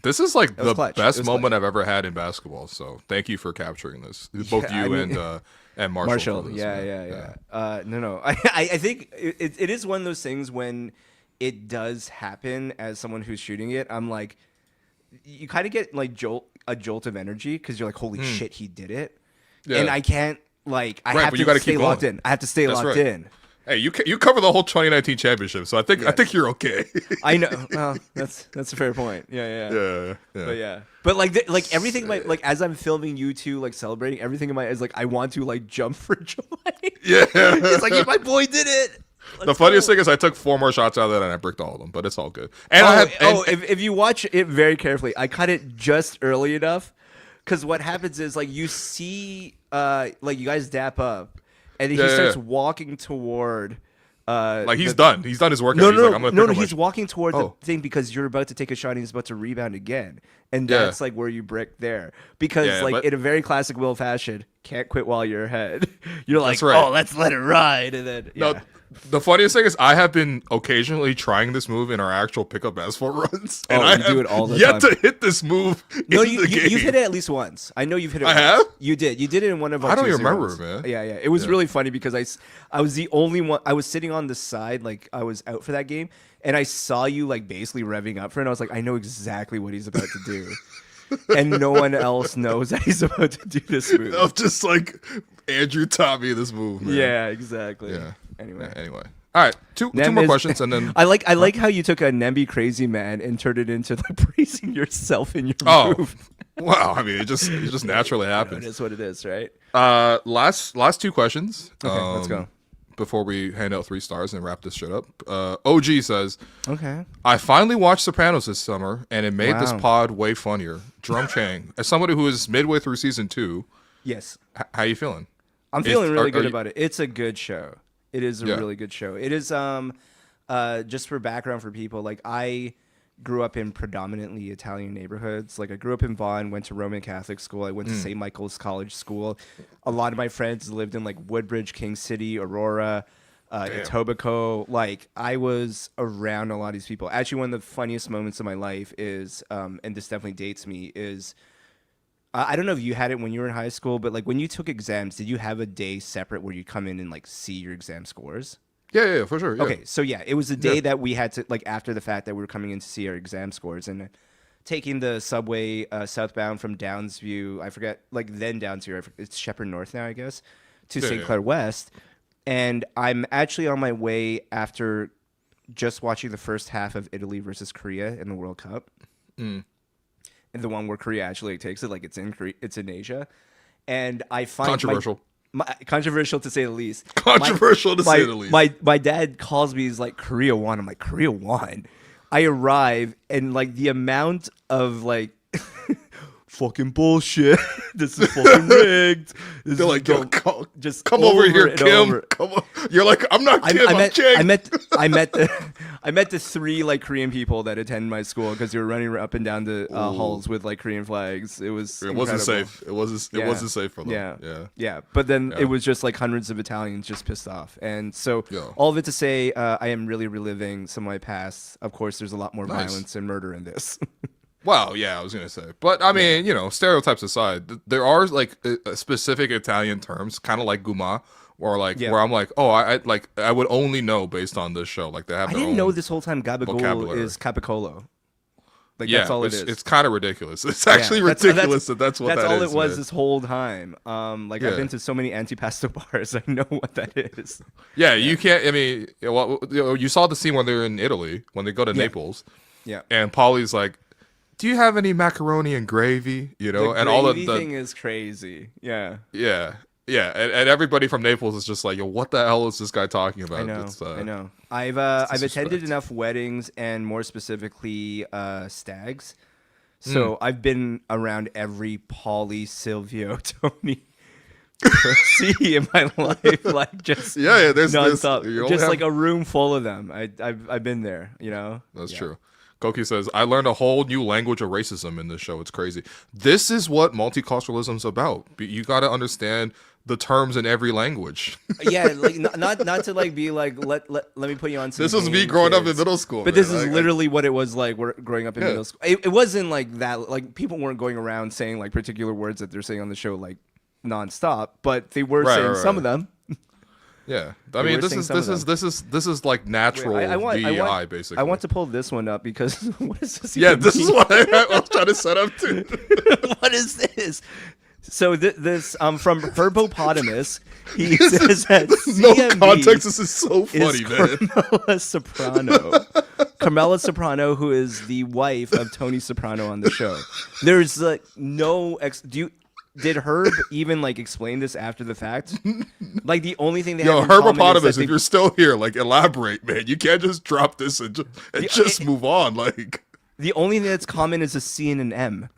This is like was the clutch. best It was moment clutch. I've ever had in basketball. So thank you for capturing this, both you I mean- and Marshall. for this, yeah, man. yeah. No. I think it is one of those things when it does happen as someone who's shooting it. I'm like, you kind of get like a jolt of energy because you're like, holy shit, he did it. Yeah. And I can't like I Right, have but you to gotta stay keep locked going. in. I have to stay That's locked right. in. Hey, you cover the whole 2019 championship, so I think you're okay. I know. Well, that's a fair point. Yeah. yeah. But like everything, like as I'm filming you two, like celebrating, everything in my is like I want to like jump for joy. Yeah. It's like my boy did it. The funniest thing is I took 4 more shots out of that and I bricked all of them, but it's all good. And if you watch it very carefully, I cut it just early enough, because what happens is like you see, like you guys dap up, and then he starts walking toward. Like he's done. He's done his workout. No, he's walking toward the thing because you're about to take a shot and he's about to rebound again. And that's like where you brick there. Because in a very classic Will fashion, can't quit while you're ahead. You're like, oh, let's let it ride. And then, No, the funniest thing is I have been occasionally trying this move in our actual pickup basketball runs. And I do it all the yet time. to hit this move No, in the game. You've hit it at least once. I know you've hit it once. have? You did. You did it in one of our I don't even 2-0s. remember, man. Yeah. It was really funny because I was the only one. I was sitting on the side, like I was out for that game, and I saw you like basically revving up for it. And I was like, I know exactly what he's about to do. And no one else knows that he's about to do this move. I'm just like, Andrew taught me this move, man. Yeah, exactly. Yeah. Anyway. All right, two more questions, and then I like how you took a Nemby crazy man and turned it into like praising yourself in your move. Wow. I mean, it just naturally happens. It is what it is, right? Last 2 questions. Okay, let's go. Before we hand out 3 stars and wrap this shit up. OG says, okay, I finally watched Sopranos this summer, and it made this pod way funnier. Jerome Cheng, as somebody who is midway through season 2, yes, how you feeling? I'm feeling really good about it. It's a good show. It is a really good show. It is just for background for people, like I grew up in predominantly Italian neighborhoods. Like I grew up in Vaughan, went to Roman Catholic school. I went to St. Michael's College School. A lot of my friends lived in like Woodbridge, King City, Aurora, Etobicoke. Like I was around a lot of these people. Actually, one of the funniest moments of my life is, and this definitely dates me, is I don't know if you had it when you were in high school, but like when you took exams, did you have a day separate where you come in and like see your exam scores? Yeah, for sure. Yeah. Okay, so it was a day that we had to, like after the fact that we were coming in to see our exam scores, and taking the subway southbound from Downsview, I forget, like then Downsview, it's Shepherd North now, I guess, to St. Clair West. And I'm actually on my way after just watching the first half of Italy versus Korea in the World Cup. And the one where Korea actually takes it, like it's in Asia. And I find controversial. Controversial to say the least. Controversial to say the least. My dad calls me, he's like, Korea won. I'm like, Korea won. I arrive, and like the amount of like fucking bullshit. This is fucking rigged. They're like, yo, just come over here, Kim. Come on. You're like, I'm not Kim. I'm Cheng. I met the 3 like Korean people that attend my school because they were running up and down the halls with like Korean flags. It wasn't safe. It wasn't safe for them. Yeah. But then it was just like hundreds of Italians just pissed off, and so all of it to say, I am really reliving some of my past. Of course, there's a lot more violence and murder in this. Well, yeah, I was gonna say, but I mean, stereotypes aside, there are like specific Italian terms, kind of like guma, or like where I'm like, oh, I would only know based on this show. Like they have. I didn't know this whole time gabagool is capicolo. Like that's all it is. It's kind of ridiculous. It's actually ridiculous that's what that is. That's all it was this whole time. I've been to so many antipasto bars. I know what that is. Yeah, you can't. I mean, you saw the scene when they're in Italy when they go to Naples. Yeah, and Paulie's like, do you have any macaroni and gravy? The and all the thing is crazy. Yeah. Yeah, and everybody from Naples is just like, yo, what the hell is this guy talking about? I know. I've attended enough weddings and more specifically stags. So I've been around every Paulie, Silvio, Tony pussy in my life, like just there's nonstop, just like a room full of them. I've been there. That's true. Koki says, I learned a whole new language of racism in this show. It's crazy. This is what multiculturalism's about. You got to understand the terms in every language. Like not to like be like, let me put you on some. This was me growing up in middle school. But this is literally what it was like growing up in middle school. It wasn't like that. Like people weren't going around saying like particular words that they're saying on the show like nonstop, but they were saying some of them. Yeah, I mean, this is like natural DEI basically. I want to pull this one up because what is this? This is what I was trying to set up to. What is this? So this from herbopotamus, he says that no context. This is so funny, man. Carmela Soprano. Carmela Soprano, who is the wife of Tony Soprano on the show. There's like no did Herb even like explain this after the fact? Like the only thing they Yo, have in common is herbopotamus, that if they- you're still here, like elaborate, man. You can't just drop this and just move on. Like, the only thing that's common is a C and an M.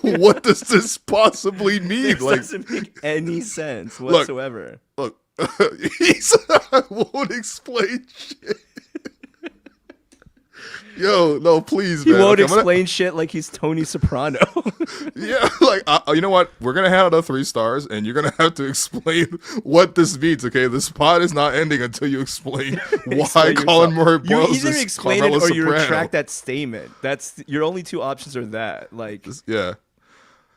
what does this possibly mean? It Like, doesn't make any sense whatsoever. look, I won't explain shit. Yo, no, please, He man. won't Okay, I'm gonna- explain shit like he's Tony Soprano. Yeah, like you know what? We're gonna hand out 3 stars, and you're gonna have to explain what this means. Okay, this pod is not ending until you explain why Explain Colin yourself. Murray You Boyles either is explain Carmela it or you Soprano. retract that statement. That's your only 2 options are that. Like Yeah,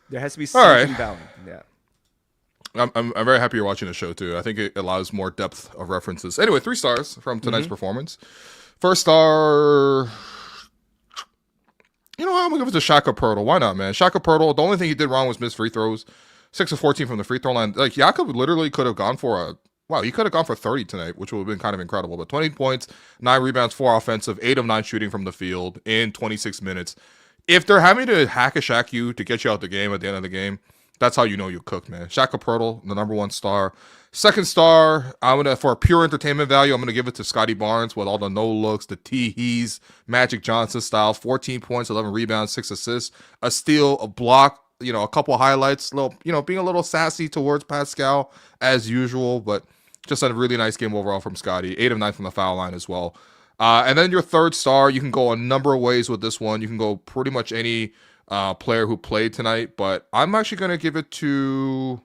there has to be All right. something balanced. Yeah. I'm very happy you're watching the show too. I think it allows more depth of references. Anyway, 3 stars from tonight's performance. First star. You know what? I'm gonna give it to Jakob Poeltl. Why not, man? Jakob Poeltl. The only thing he did wrong was miss free throws. 6 of 14 from the free throw line. Like Jakob literally could have gone for he could have gone for 30 tonight, which would have been kind of incredible. But 20 points, 9 rebounds, 4 offensive, 8 of 9 shooting from the field in 26 minutes. If they're having to hack a Shaq you to get you out the game at the end of the game, that's how you know you cooked, man. Jakob Poeltl, the number 1 star. Second star, for pure entertainment value, I'm gonna give it to Scottie Barnes with all the no looks, the tee-hees, Magic Johnson style. 14 points, 11 rebounds, 6 assists, a steal, a block. A couple highlights. Being a little sassy towards Pascal as usual, but just a really nice game overall from Scottie. 8 of 9 from the foul line as well. And then your third star, you can go a number of ways with this one. You can go pretty much any player who played tonight, but I'm actually gonna give it to.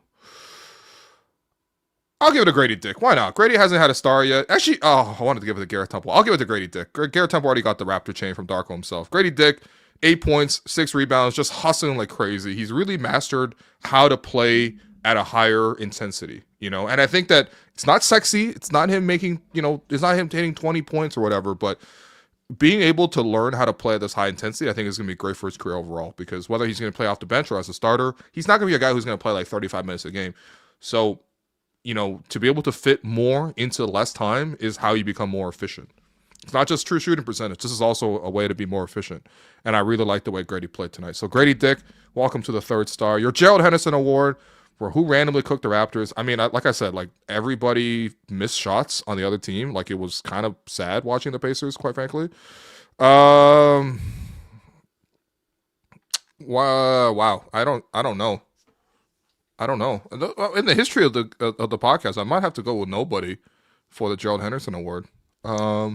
I'll give it to Gradey Dick. Why not? Gradey hasn't had a star yet. Actually, I wanted to give it to Garrett Temple. I'll give it to Gradey Dick. Garrett Temple already got the Raptor chain from Darko himself. Gradey Dick, 8 points, 6 rebounds, just hustling like crazy. He's really mastered how to play at a higher intensity, And I think that it's not sexy. It's not him making, it's not him hitting 20 points or whatever, but being able to learn how to play at this high intensity, I think is going to be great for his career overall, because whether he's going to play off the bench or as a starter, he's not going to be a guy who's going to play like 35 minutes a game. So, to be able to fit more into less time is how you become more efficient. It's not just true shooting percentage. This is also a way to be more efficient. And I really like the way Gradey played tonight. So Gradey Dick, welcome to the third star. Your Gerald Henderson Award for who randomly cooked the Raptors. I mean, like I said, like everybody missed shots on the other team. Like it was kind of sad watching the Pacers, quite frankly. Wow. I don't know. In the history of the podcast, I might have to go with nobody for the Gerald Henderson Award.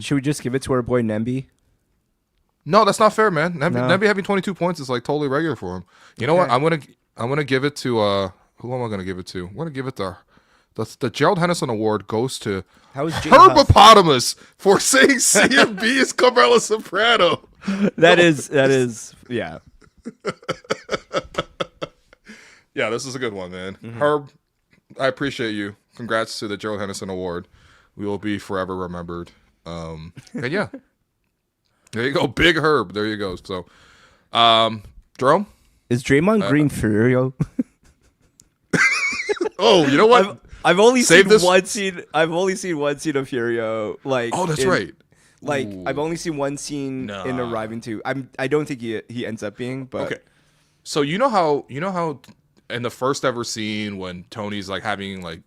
Should we just give it to our boy Nemby? No, that's not fair, man. No. Nemby having 22 points is like totally regular for him. You know what? I'm gonna give it to who am I gonna give it to? I'm gonna give it to the Gerald Henderson Award goes to How was Jay Huff? herbopotamus for saying CMB is Carmela Soprano. That is yeah. Yeah, this is a good one, man. Herb, I appreciate you. Congrats to the Gerald Henderson Award. We will be forever remembered. And yeah, there you go, Big Herb. There you go. So, Jerome, Is Draymond Green Furio? oh, you know what? I've only Save seen this- one scene. I've only seen one scene of Furio. Like, Oh, that's right. Like, Ooh. I've only seen one scene in Nah. Arriving to. I don't think he ends up being. But Okay. So you know how in the first ever scene when Tony's like having like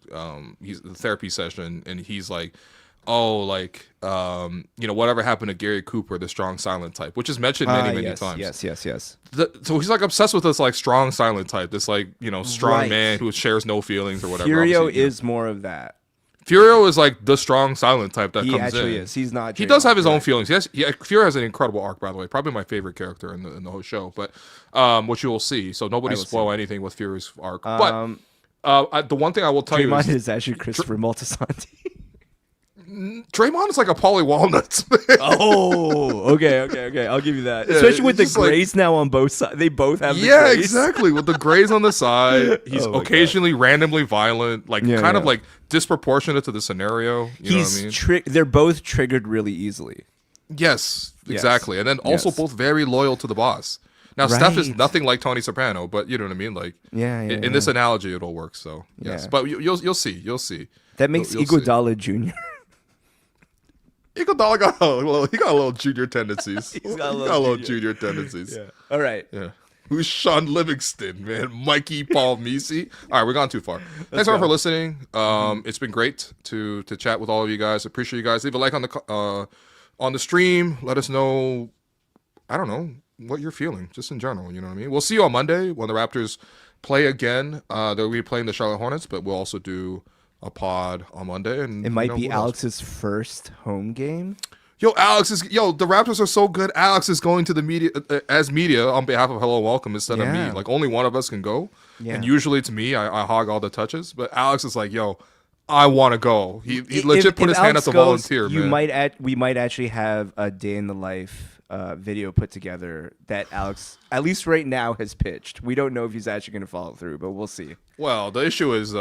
he's the therapy session and he's like, oh, like whatever happened to Gary Cooper, the strong silent type, which is mentioned many yes, times. Yes. So he's like obsessed with this like strong silent type, this like strong Right. man who shares no feelings or whatever. Furio Obviously, is more of that. Furio is like the strong silent type that He comes actually in. is. He's not. He does Draymond, have his own right. feelings. Yes, Furio has an incredible arc, by the way. Probably my favorite character in the whole show. But which you will see. So nobody I will spoil see. anything with Furio's arc. Um, But the one thing I will tell you Draymond is is actually Christopher Moltisanti. Draymond is like a Paulie Walnuts. Man. Oh, okay. I'll give you that. Yeah, Especially with the it's just like- grays now on both sides. They both have the Yeah, grays. exactly. With the grays on the side, he's Oh my occasionally randomly violent, like Yeah, kind of yeah. like disproportionate to the scenario. You know what I mean? They're both triggered really easily. Yes, exactly. And then also Yes. both very loyal to the boss. Now, Steph is Right. nothing like Tony Soprano, but you know what I mean. Like, Yeah, in this analogy, it'll work. So yes, Yeah. but you'll see. That makes You'll see. Iguodala Jr. Iguodala got a little junior tendencies. He's got a little junior tendencies. All right. Yeah. Who's Sean Livingston, man? Mikey Paul Misi. All right, we're gone too far. Thanks everyone for listening. It's been great to chat with all of you guys. Appreciate you guys. Leave a like on the stream. Let us know, I don't know, what you're feeling, just in general. You know what I mean? We'll see you on Monday when the Raptors play again. They'll be playing the Charlotte Hornets, but we'll also do a pod on Monday. And It might be Alex's first home game. the Raptors are so good. Alex is going to the media as media on behalf of Hello Welcome instead of me. Like, only one of us can go. Yeah. And usually it's me. I hog all the touches. But Alex is like, yo, I want to go. He legit put his hand up to volunteer, man. We might actually have a day in the life video put together that Alex, at least right now, has pitched. We don't know if he's actually going to follow through, but we'll see. Well, the issue is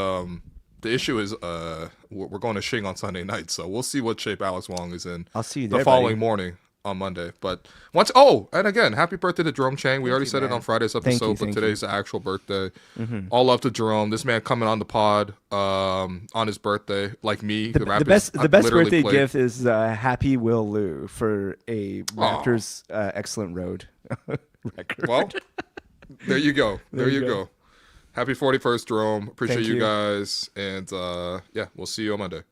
we're going to Shing on Sunday night, so we'll see what shape Alex Wong is in. I'll see you there, the following morning on Monday. But and again, happy birthday to Jerome Cheng. We already said it on Friday's episode, but today's the actual birthday. All love to Jerome. This man coming on the pod on his birthday, like me. The best birthday gift is Happy Will Lou for a Raptors excellent road record. Well, there you go. There you go. Happy 41st, Jerome. Appreciate you guys. And we'll see you on Monday.